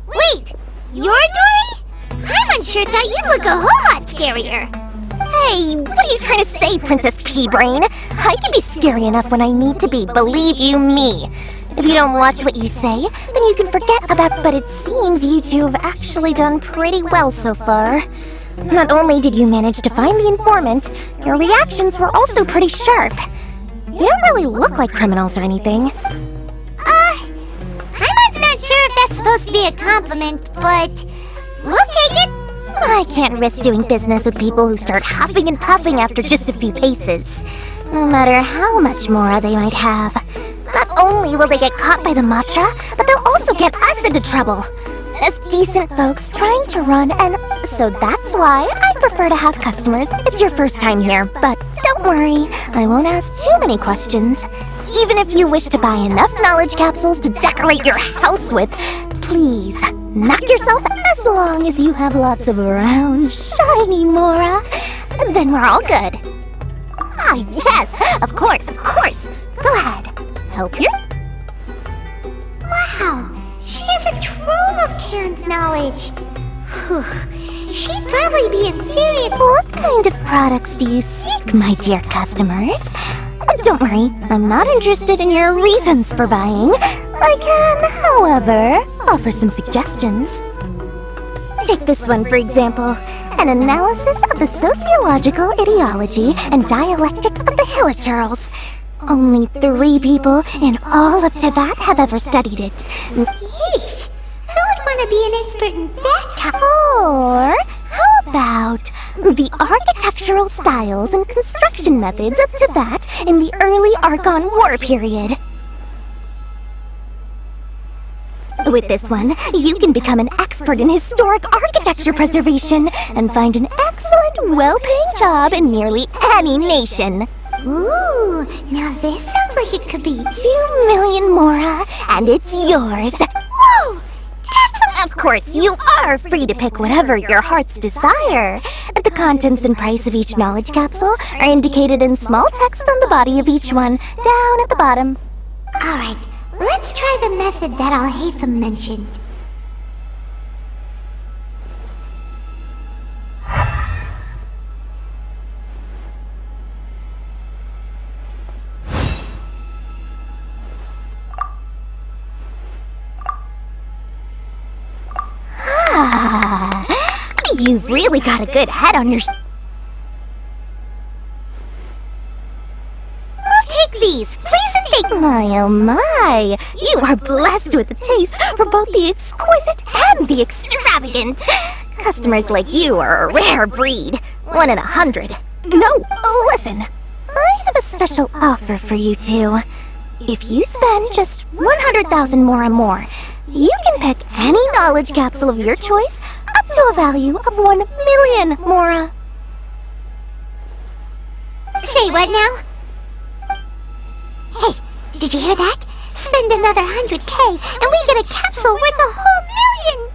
[SPEAKER 4] Wait, you're Dory? I'm unsure thought you'd look a whole lot scarier.
[SPEAKER 20] Hey, what are you trying to say, Princess Pea-Brain? I can be scary enough when I need to be, believe you me. If you don't watch what you say, then you can forget about. But it seems you two have actually done pretty well so far. Not only did you manage to find the informant, your reactions were also pretty sharp. You don't really look like criminals or anything.
[SPEAKER 4] I'm not sure if that's supposed to be a compliment, but we'll take it.
[SPEAKER 20] I can't risk doing business with people who start huffing and puffing after just a few paces. No matter how much more they might have. Not only will they get caught by the Matra, but they'll also get us into trouble. As decent folks trying to run and... So that's why I prefer to have customers. It's your first time here, but don't worry, I won't ask too many questions. Even if you wish to buy enough knowledge capsules to decorate your house with, please, knock yourself as long as you have lots of round, shiny Mora. Then we're all good. Ah, yes, of course. Go ahead. Help you?
[SPEAKER 4] Wow, she has a trove of canned knowledge. Whew. She'd probably be in serious...
[SPEAKER 20] What kind of products do you seek, my dear customers? Don't worry, I'm not interested in your reasons for buying. I can, however, offer some suggestions. Take this one, for example. An analysis of the sociological ideology and dialectics of the Hilichurls. Only 3 people in all of Teyvat have ever studied it.
[SPEAKER 4] Yeesh, who would want to be an expert in that
[SPEAKER 20] Or how about the architectural styles and construction methods of Teyvat in the early Archon War period? With this one, you can become an expert in historic architecture preservation and find an excellent, well-paying job in nearly any nation.
[SPEAKER 4] Ooh, now this sounds like it could be
[SPEAKER 20] 2 million Mora, and it's yours.
[SPEAKER 4] Whoa!
[SPEAKER 20] Of course, you are free to pick whatever your heart's desire. The contents and price of each knowledge capsule are indicated in small text on the body of each one, down at the bottom.
[SPEAKER 4] Alright, let's try the method that Al-Haytham mentioned.
[SPEAKER 20] You've really got a good head on your...
[SPEAKER 4] I'll take these, please and thank...
[SPEAKER 20] My oh my, you are blessed with a taste for both the exquisite and the extravagant. Customers like you are a rare breed, 1 in 100. No, listen, I have a special offer for you two. If you spend just 100,000 more, you can pick any knowledge capsule of your choice up to a value of 1 million Mora.
[SPEAKER 4] Say what now? Hey, did you hear that? Spend another 100K and we get a capsule worth a whole million!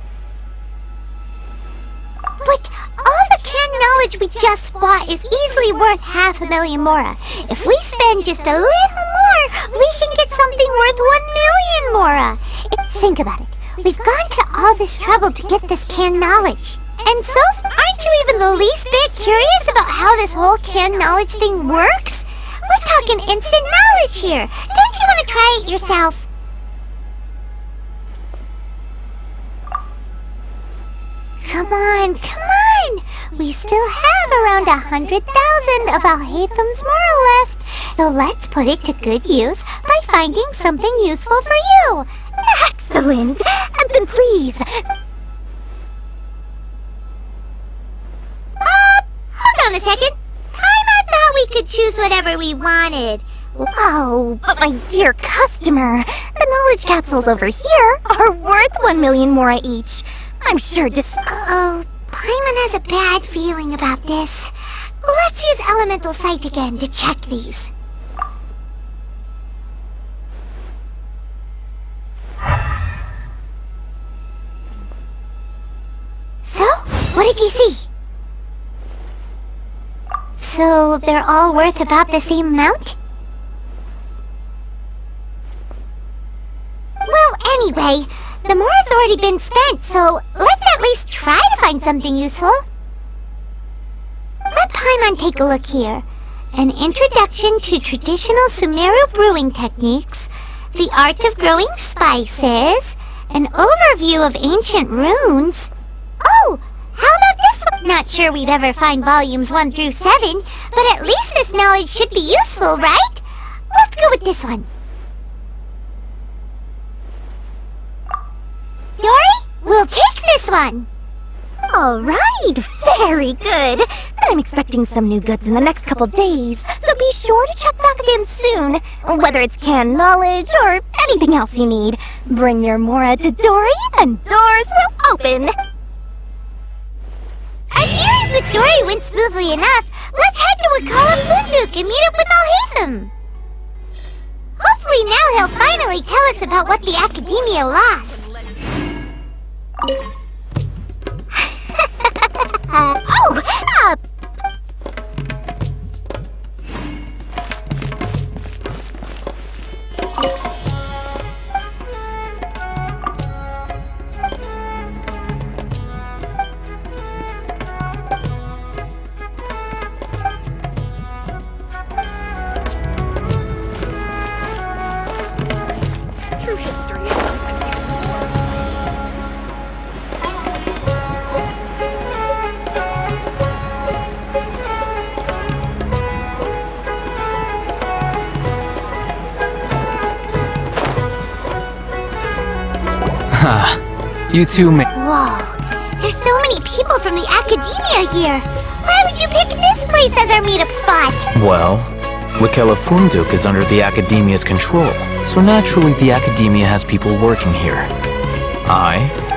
[SPEAKER 4] But all the canned knowledge we just bought is easily worth 500,000 Mora. If we spend just a little more, we can get something worth 1 million Mora. Think about it. We've gone to all this trouble to get this canned knowledge. And so, aren't you even the least bit curious about how this whole canned knowledge thing works? We're talking instant knowledge here. Don't you want to try it yourself? Come on. We still have around 100,000 of Al-Haytham's Mora left. So let's put it to good use by finding something useful for you.
[SPEAKER 20] Excellent! Then please...
[SPEAKER 4] Hold on a second. I thought we could choose whatever we wanted.
[SPEAKER 20] Oh, but my dear customer, the knowledge capsules over here are worth 1 million Mora each. I'm sure
[SPEAKER 4] Oh, Paimon has a bad feeling about this. Let's use Elemental Sight again to check these. So, what did you see? So they're all worth about the same amount? Well, anyway, the more has already been spent, so let's at least try to find something useful. Let Paimon take a look here. An introduction to traditional Sumeru brewing techniques, the art of growing spices, an overview of ancient runes. Oh, how about this one? Not sure we'd ever find volumes 1 through 7, but at least this knowledge should be useful, right? Let's go with this one. Dory, we'll take this one.
[SPEAKER 20] Alright, very good. I'm expecting some new goods in the next couple days, so be sure to check back again soon. Whether it's canned knowledge or anything else you need, bring your Mora to Dory and doors will open.
[SPEAKER 4] Our dealings with Dory went smoothly enough. Let's head to Wakala Funduk and meet up with Alhaitham. Hopefully now he'll finally tell us about what the Academia lost.
[SPEAKER 14] True history is sometimes
[SPEAKER 18] Ha! You two may.
[SPEAKER 4] Whoa, there's so many people from the Academia here. Why would you pick this place as our meetup spot?
[SPEAKER 18] Well, Wakela Funduk is under the Academia's control, so naturally the Academia has people working here.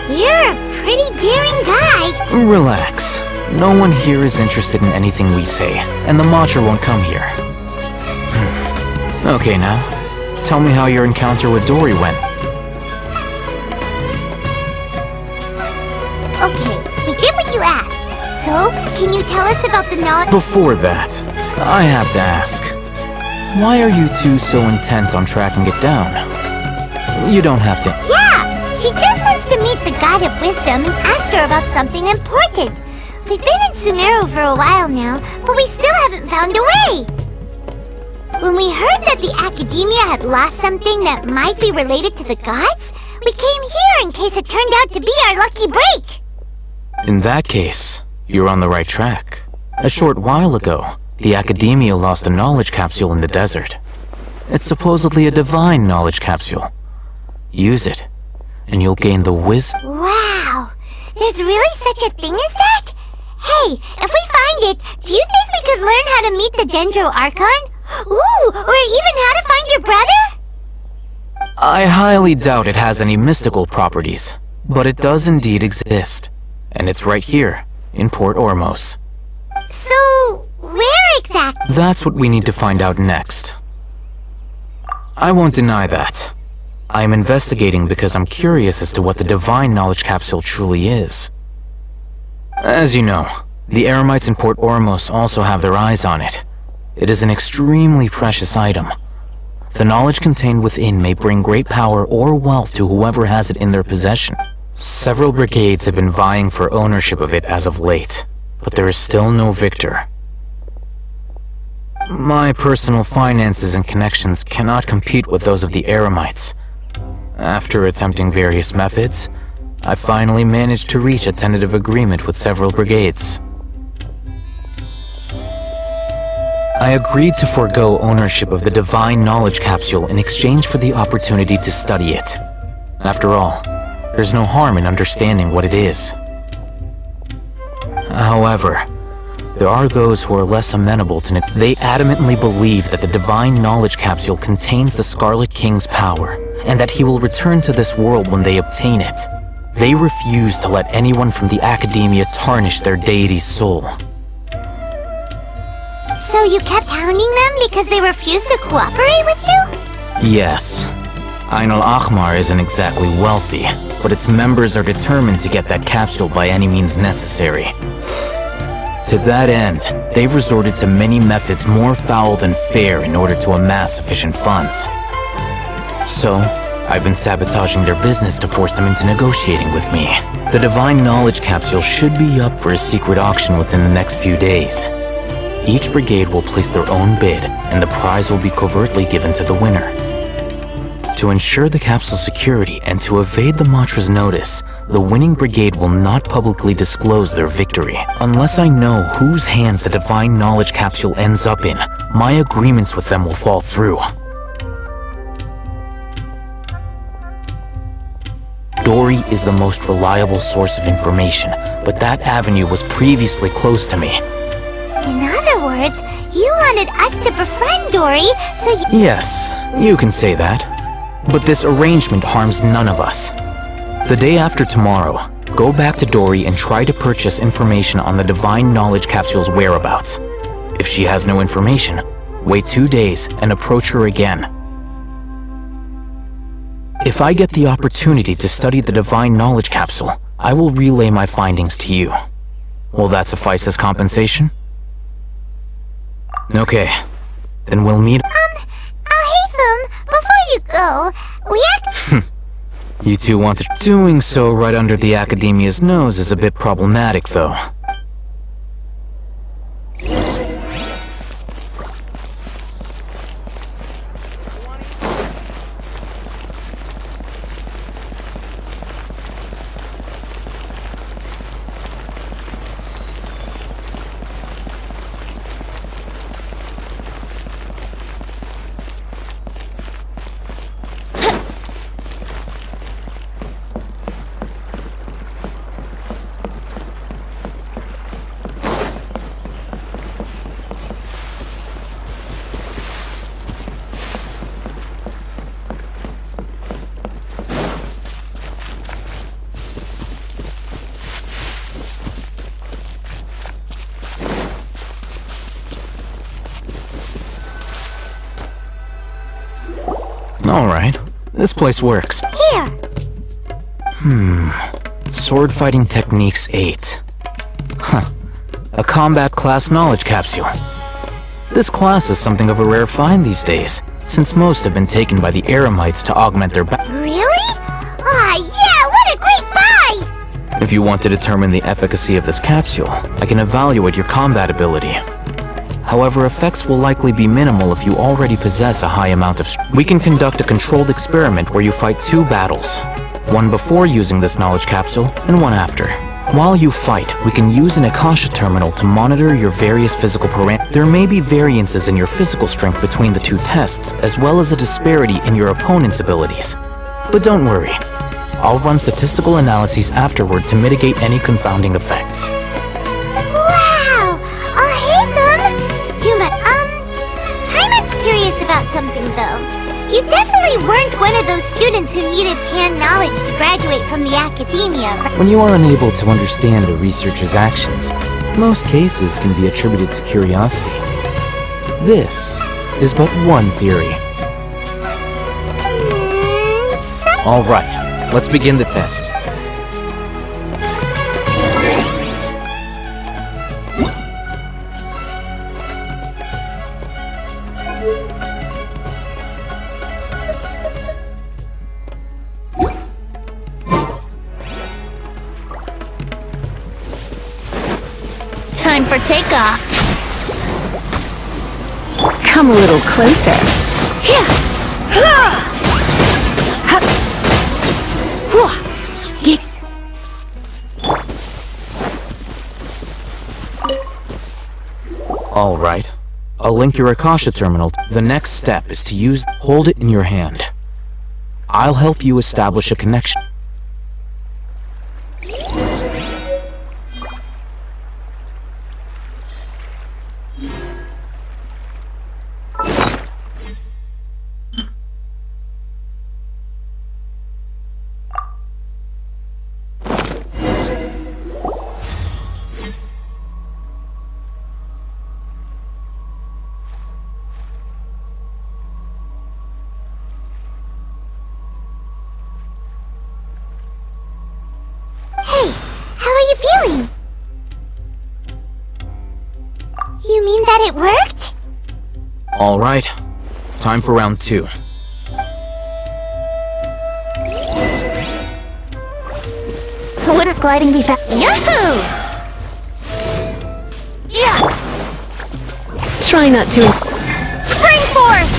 [SPEAKER 4] You're a pretty daring guy.
[SPEAKER 18] Relax. No one here is interested in anything we say, and the Matcha won't come here. Okay now, tell me how your encounter with Dory went.
[SPEAKER 4] Okay, we did what you asked. So, can you tell us about the knowledge?
[SPEAKER 18] Before that, I have to ask, why are you two so intent on tracking it down? You don't have to.
[SPEAKER 4] Yeah, she just wants to meet the God of Wisdom and ask her about something important. We've been in Sumeru for a while now, but we still haven't found a way. When we heard that the Academia had lost something that might be related to the gods, we came here in case it turned out to be our lucky break.
[SPEAKER 18] In that case, you're on the right track. A short while ago, the Academia lost a knowledge capsule in the desert. It's supposedly a divine knowledge capsule. Use it, and you'll gain the wisdom.
[SPEAKER 4] Wow, there's really such a thing as that? Hey, if we find it, do you think we could learn how to meet the Dendro Archon? Ooh, or even how to find your brother?
[SPEAKER 18] I highly doubt it has any mystical properties, but it does indeed exist. And it's right here, in Port Ormos.
[SPEAKER 4] So, where exactly?
[SPEAKER 18] That's what we need to find out next. I won't deny that. I am investigating because I'm curious as to what the divine knowledge capsule truly is. As you know, the Eremites in Port Ormos also have their eyes on it. It is an extremely precious item. The knowledge contained within may bring great power or wealth to whoever has it in their possession. Several brigades have been vying for ownership of it as of late, but there is still no victor. My personal finances and connections cannot compete with those of the Eremites. After attempting various methods, I finally managed to reach a tentative agreement with several brigades. I agreed to forego ownership of the divine knowledge capsule in exchange for the opportunity to study it. After all, there's no harm in understanding what it is. However, there are those who are less amenable to it. They adamantly believe that the divine knowledge capsule contains the Scarlet King's power, and that he will return to this world when they obtain it. They refuse to let anyone from the Academia tarnish their deity's soul.
[SPEAKER 4] So you kept hounding them because they refused to cooperate with you?
[SPEAKER 18] Yes. Ain al-Ahmar isn't exactly wealthy, but its members are determined to get that capsule by any means necessary. To To that end, they've resorted to many methods more foul than fair in order to amass sufficient funds. So, I've been sabotaging their business to force them into negotiating with me. The Divine Knowledge Capsule should be up for a secret auction within the next few days. Each brigade will place their own bid, and the prize will be covertly given to the winner. To ensure the capsule's security and to evade the Matra's notice, the winning brigade will not publicly disclose their victory. Unless I know whose hands the Divine Knowledge Capsule ends up in, my agreements with them will fall through. Dory is the most reliable source of information, but that avenue was previously closed to me.
[SPEAKER 4] In other words, you wanted us to befriend Dory, so you—
[SPEAKER 18] Yes, you can say that. But this arrangement harms none of us. The day after tomorrow, go back to Dory and try to purchase information on the Divine Knowledge Capsule's whereabouts. If she has no information, wait 2 days and approach her again. If I get the opportunity to study the Divine Knowledge Capsule, I will relay my findings to you. Will that suffice as compensation? Okay, then we'll meet—
[SPEAKER 4] Alhaitham, before you go,
[SPEAKER 18] You two want to— Doing so right under the Academia's nose is a bit problematic, though. Alright, this place works.
[SPEAKER 4] Here!
[SPEAKER 18] Sword Fighting Techniques 8. A combat class knowledge capsule. This class is something of a rare find these days, since most have been taken by the Eremites to augment their
[SPEAKER 4] Really? Ah, yeah, what a great buy!
[SPEAKER 18] If you want to determine the efficacy of this capsule, I can evaluate your combat ability. However, effects will likely be minimal if you already possess a high amount of We can conduct a controlled experiment where you fight 2 battles. One before using this knowledge capsule, and one after. While you fight, we can use an Akasha terminal to monitor your various physical parameters. There may be variances in your physical strength between the 2 tests, as well as a disparity in your opponent's abilities. But don't worry. I'll run statistical analyses afterward to mitigate any confounding effects.
[SPEAKER 4] Wow! Alhaitham! Hyman's curious about something, though. You definitely weren't one of those students who needed canned knowledge to graduate from the academia.
[SPEAKER 18] When you are unable to understand a researcher's actions, most cases can be attributed to curiosity. This is but one theory. All right, let's begin the test.
[SPEAKER 13] Time for takeoff.
[SPEAKER 2] Come a little closer.
[SPEAKER 18] All right. I'll link your Akasha terminal. The next step is to hold it in your hand. I'll help you establish a connection.
[SPEAKER 4] it worked?
[SPEAKER 18] All right. Time for round 2.
[SPEAKER 20] Wouldn't gliding be Yahoo! Yeah!
[SPEAKER 2] Try not to.
[SPEAKER 20] Spring forth!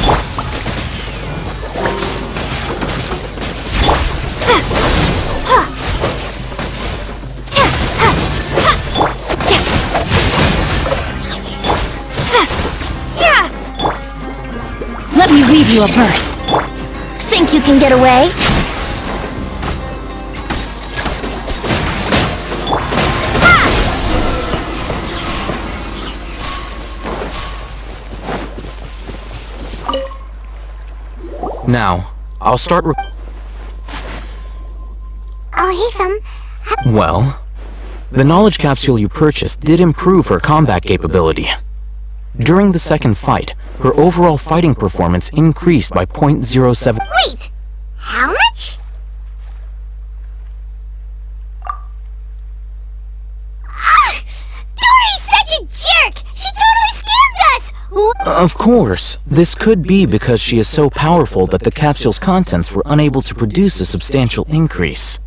[SPEAKER 13] Let me weave you a verse.
[SPEAKER 20] Think you can get away?
[SPEAKER 18] Now, I'll start
[SPEAKER 4] Alhaitham,
[SPEAKER 18] Well, the knowledge capsule you purchased did improve her combat capability. During the second fight, her overall fighting performance increased by 0.07.
[SPEAKER 4] wait! How much? Dory's such a jerk! She totally scammed us!
[SPEAKER 18] Of course, this could be because she is so powerful that the capsule's contents were unable to produce a substantial increase.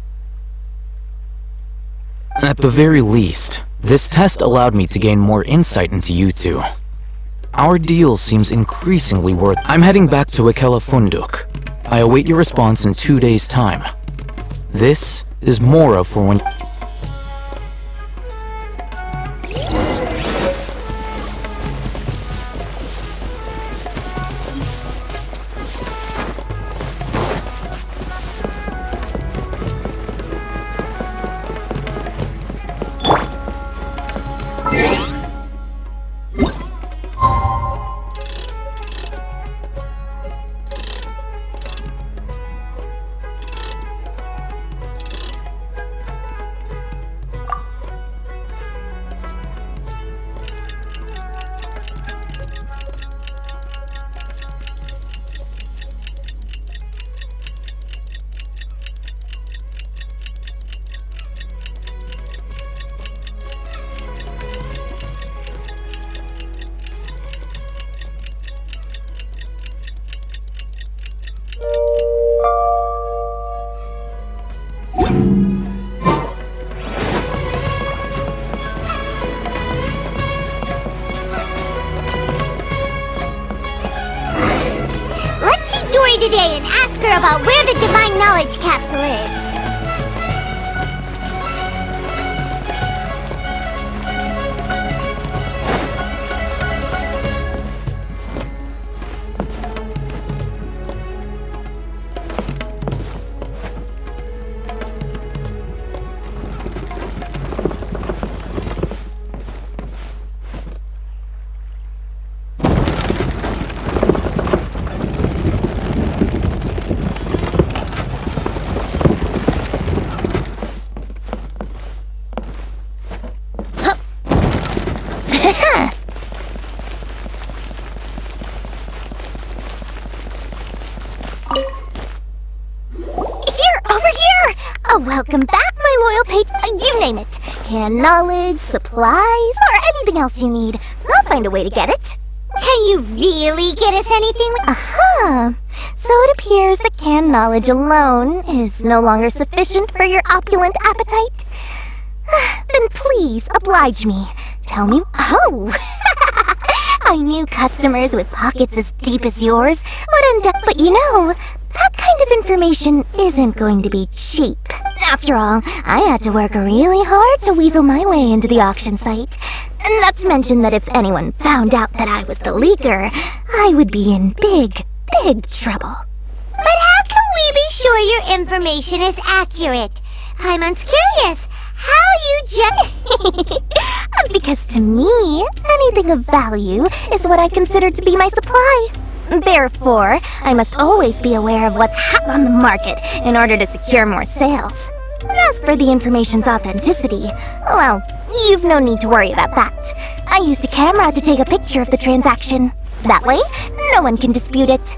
[SPEAKER 18] At the very least, this test allowed me to gain more insight into you two. Our deal seems increasingly worth. I'm heading back to Akela Funduk. I await your response in 2 days' time. This is Mora for when.
[SPEAKER 4] Today and ask her about where the Divine Knowledge Capsule is.
[SPEAKER 20] Welcome back, my loyal page. You name it. Canned knowledge, supplies, or anything else you need. I'll find a way to get it.
[SPEAKER 4] Can you really get us anything?
[SPEAKER 20] Uh-huh. So it appears that canned knowledge alone is no longer sufficient for your opulent appetite. Then please oblige me. Tell me. Oh! I knew customers with pockets as deep as yours would end up, but you know, that kind of information isn't going to be cheap. After all, I had to work really hard to weasel my way into the auction site. Not to mention that if anyone found out that I was the leaker, I would be in big, big trouble.
[SPEAKER 4] But how can we be sure your information is accurate? Paimon's curious. How you just...
[SPEAKER 20] Because to me, anything of value is what I consider to be my supply. Therefore, I must always be aware of what's hot on the market in order to secure more sales. As for the information's authenticity, well, you've no need to worry about that. I used a camera to take a picture of the transaction. That way, no one can dispute it.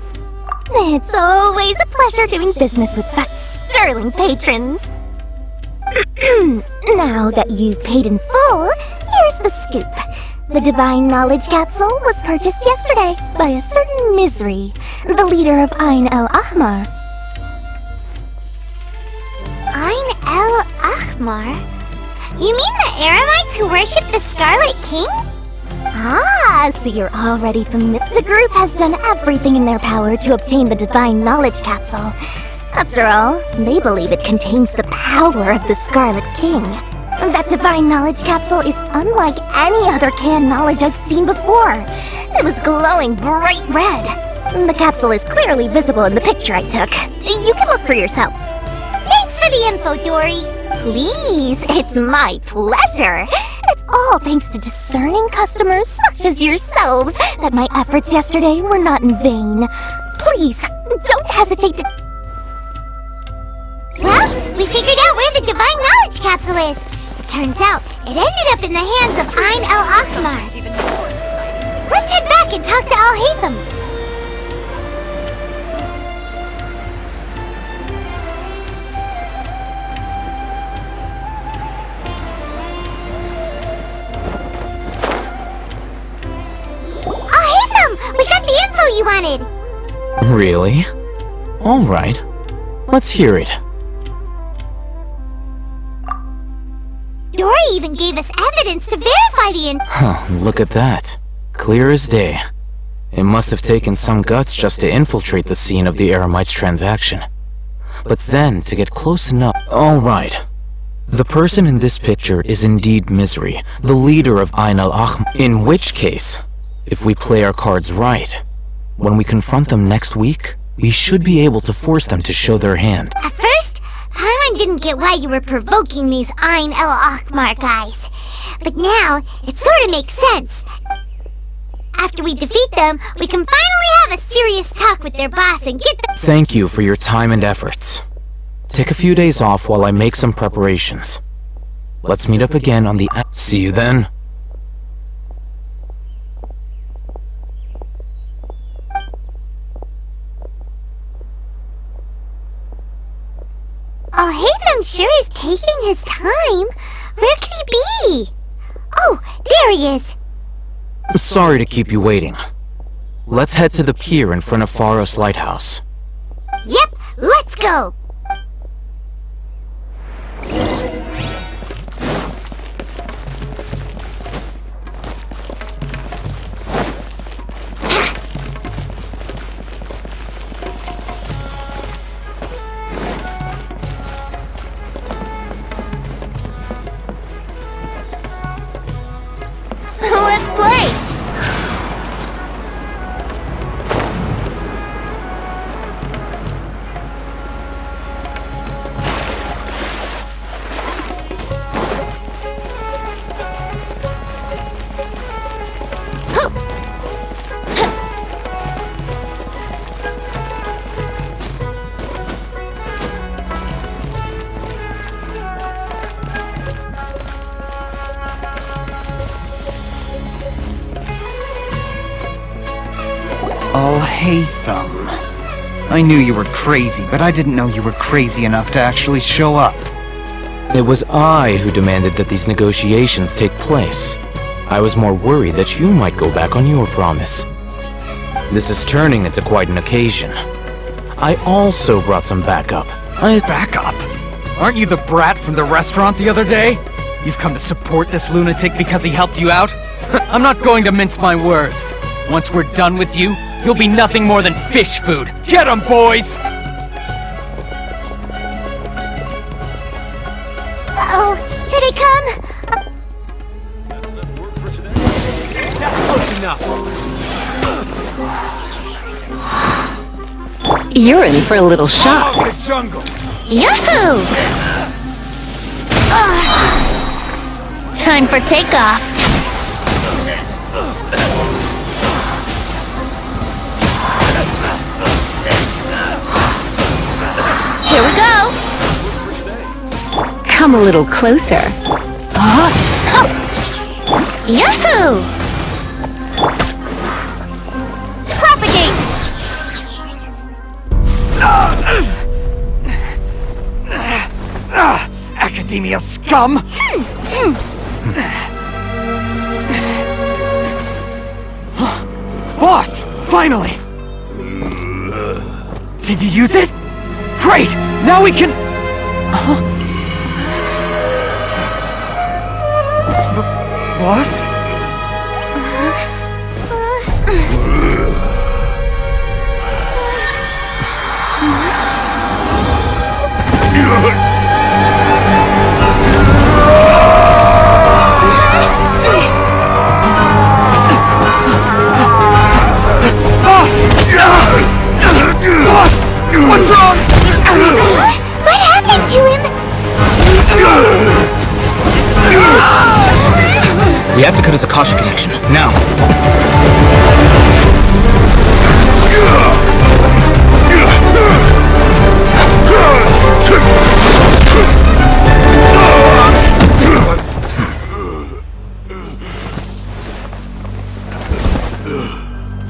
[SPEAKER 20] It's always a pleasure doing business with such sterling patrons. Now that you've paid in full, here's the scoop. The Divine Knowledge Capsule was purchased yesterday by a certain Misery, the leader of Ain el-Ahmar.
[SPEAKER 4] Ain el-Ahmar? You mean the Aramites who worship the Scarlet King?
[SPEAKER 20] Ah, so you're already familiar. The group has done everything in their power to obtain the Divine Knowledge Capsule. After all, they believe it contains the power of the Scarlet King. That Divine Knowledge Capsule is unlike any other canned knowledge I've seen before. It was glowing bright red. The capsule is clearly visible in the picture I took. You can look for yourself.
[SPEAKER 4] Thanks for the info, Dory.
[SPEAKER 20] Please, it's my pleasure. It's all thanks to discerning customers such as yourselves that my efforts yesterday were not in vain. Please, don't hesitate to...
[SPEAKER 4] Well, we figured out where the Divine Knowledge Capsule is. It turns out it ended up in the hands of Ain el-Ahmar. Let's head back and talk to Al-Haytham. Al-Haytham, we got the info you wanted.
[SPEAKER 18] Really? All right. Let's hear it.
[SPEAKER 4] Dory even gave us evidence to verify the
[SPEAKER 18] Huh, look at that. Clear as day. It must have taken some guts just to infiltrate the scene of the Aramites' transaction. But then, to get close enough... Alright. The person in this picture is indeed Misery, the leader of Ain el-Ahmar. In which case, if we play our cards right, when we confront them next week, we should be able to force them to show their hand.
[SPEAKER 4] At first, Paimon didn't get why you were provoking these Ain el-Ahmar guys. But now, it sort of makes sense. After we defeat them, we can finally have a serious talk with their boss and get them—
[SPEAKER 18] Thank you for your time and efforts. Take a few days off while I make some preparations. Let's meet up again on the... See you then.
[SPEAKER 4] Al-Haytham sure is taking his time. Where could he be? Oh, there he is.
[SPEAKER 18] Sorry to keep you waiting. Let's head to the pier in front of Pharos Lighthouse.
[SPEAKER 4] Yep, let's go.
[SPEAKER 20] Let's play!
[SPEAKER 16] Al-Haytham. I knew you were crazy, but I didn't know you were crazy enough to actually show up.
[SPEAKER 18] It was I who demanded that these negotiations take place. I was more worried that you might go back on your promise. This is turning into quite an occasion. I also brought some backup.
[SPEAKER 16] Backup? Aren't you the brat from the restaurant the other day? You've come to support this lunatic because he helped you out? I'm not going to mince my words. Once we're done with you, you'll be nothing more than fish food. Get 'em, boys!
[SPEAKER 4] Uh-oh, here they come!
[SPEAKER 17] That's close enough.
[SPEAKER 21] You're in for a little shock.
[SPEAKER 17] The jungle.
[SPEAKER 20] Yahoo! Time for takeoff. Here we go!
[SPEAKER 21] Come a little closer.
[SPEAKER 20] Yahoo! Propagate!
[SPEAKER 16] Academia scum! Boss! Finally! Did you use it? Great! Now we can... Boss? Boss! What's wrong?
[SPEAKER 4] What happened to him?
[SPEAKER 18] We have to cut his Akasha connection, now!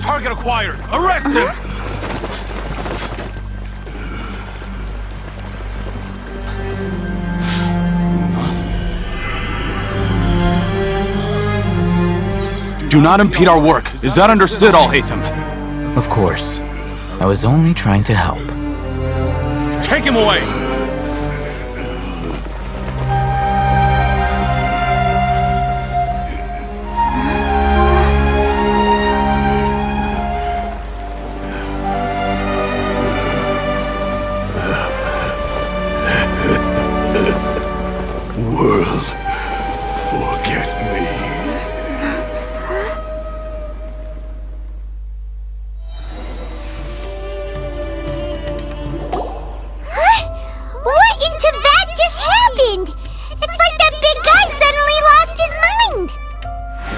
[SPEAKER 3] Target acquired! Arrest him! Do not impede our work. Is that understood, Al-Haytham?
[SPEAKER 18] Of course. I was only trying to help.
[SPEAKER 3] Take him away!
[SPEAKER 5] World, forget me.
[SPEAKER 4] What in Tibet just happened? It's like that big guy suddenly lost his mind.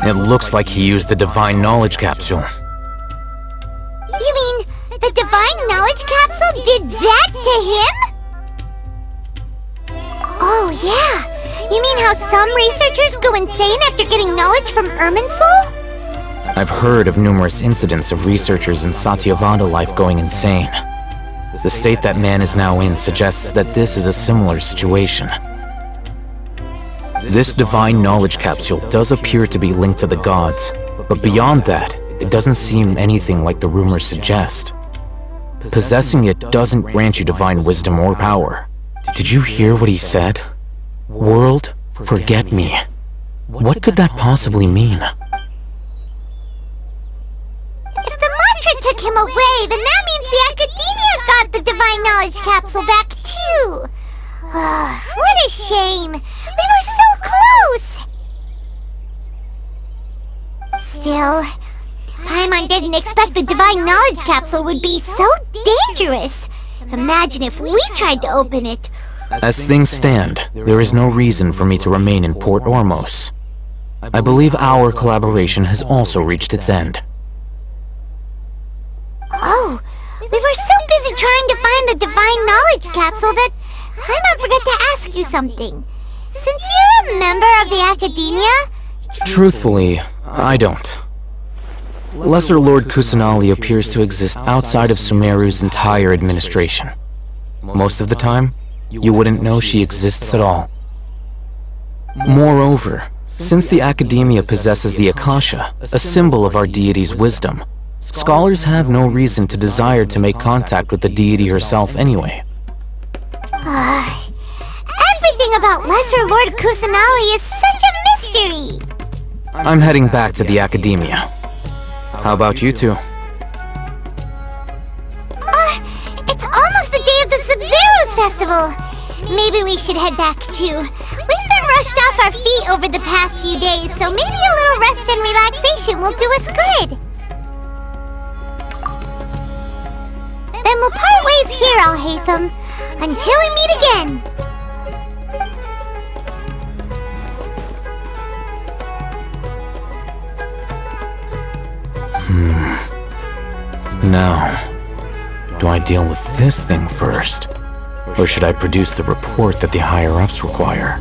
[SPEAKER 18] It looks like he used the Divine Knowledge Capsule.
[SPEAKER 4] You mean the Divine Knowledge Capsule did that to him? Oh, yeah. You mean how some researchers go insane after getting knowledge from Irminsul?
[SPEAKER 18] I've heard of numerous incidents of researchers in Satyavada life going insane. The state that man is now in suggests that this is a similar situation. This Divine Knowledge Capsule does appear to be linked to the gods, but beyond that, it doesn't seem anything like the rumors suggest. Possessing it doesn't grant you divine wisdom or power. Did you hear what he said? World, forget me. What could that possibly mean?
[SPEAKER 4] If the mantra took him away, then that means the Academia got the Divine Knowledge Capsule back too. What a shame. We were so close. Still, Paimon didn't expect the Divine Knowledge Capsule would be so dangerous. Imagine if we tried to open it.
[SPEAKER 18] As things stand, there is no reason for me to remain in Port Ormos. I believe our collaboration has also reached its end.
[SPEAKER 4] Oh, we were so busy trying to find the Divine Knowledge Capsule that Paimon forgot to ask you something. Since you're a member of the Academia...
[SPEAKER 18] Truthfully, I don't. Lesser Lord Kusanali appears to exist outside of Sumeru's entire administration. Most of the time, you wouldn't know she exists at all. Moreover, since the Academia possesses the Akasha, a symbol of our deity's wisdom, scholars have no reason to desire to make contact with the deity herself anyway.
[SPEAKER 4] Everything about Lesser Lord Kusanali is such a mystery!
[SPEAKER 18] I'm heading back to the Academia. How about you two?
[SPEAKER 4] It's almost the day of the Sub-Zeros Festival! Maybe we should head back too. We've been rushed off our feet over the past few days, so maybe a little rest and relaxation will do us good. Then we'll part ways here, Al-Haytham, until we meet again.
[SPEAKER 18] Now, do I deal with this thing first? Or should I produce the report that the higher-ups require?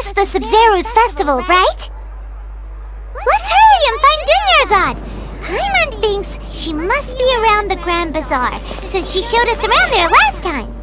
[SPEAKER 4] That's the Sub-Zero's festival, right? Let's hurry and find Dunyarzad! Paimon thinks she must be around the Grand Bazaar, since she showed us around there last time.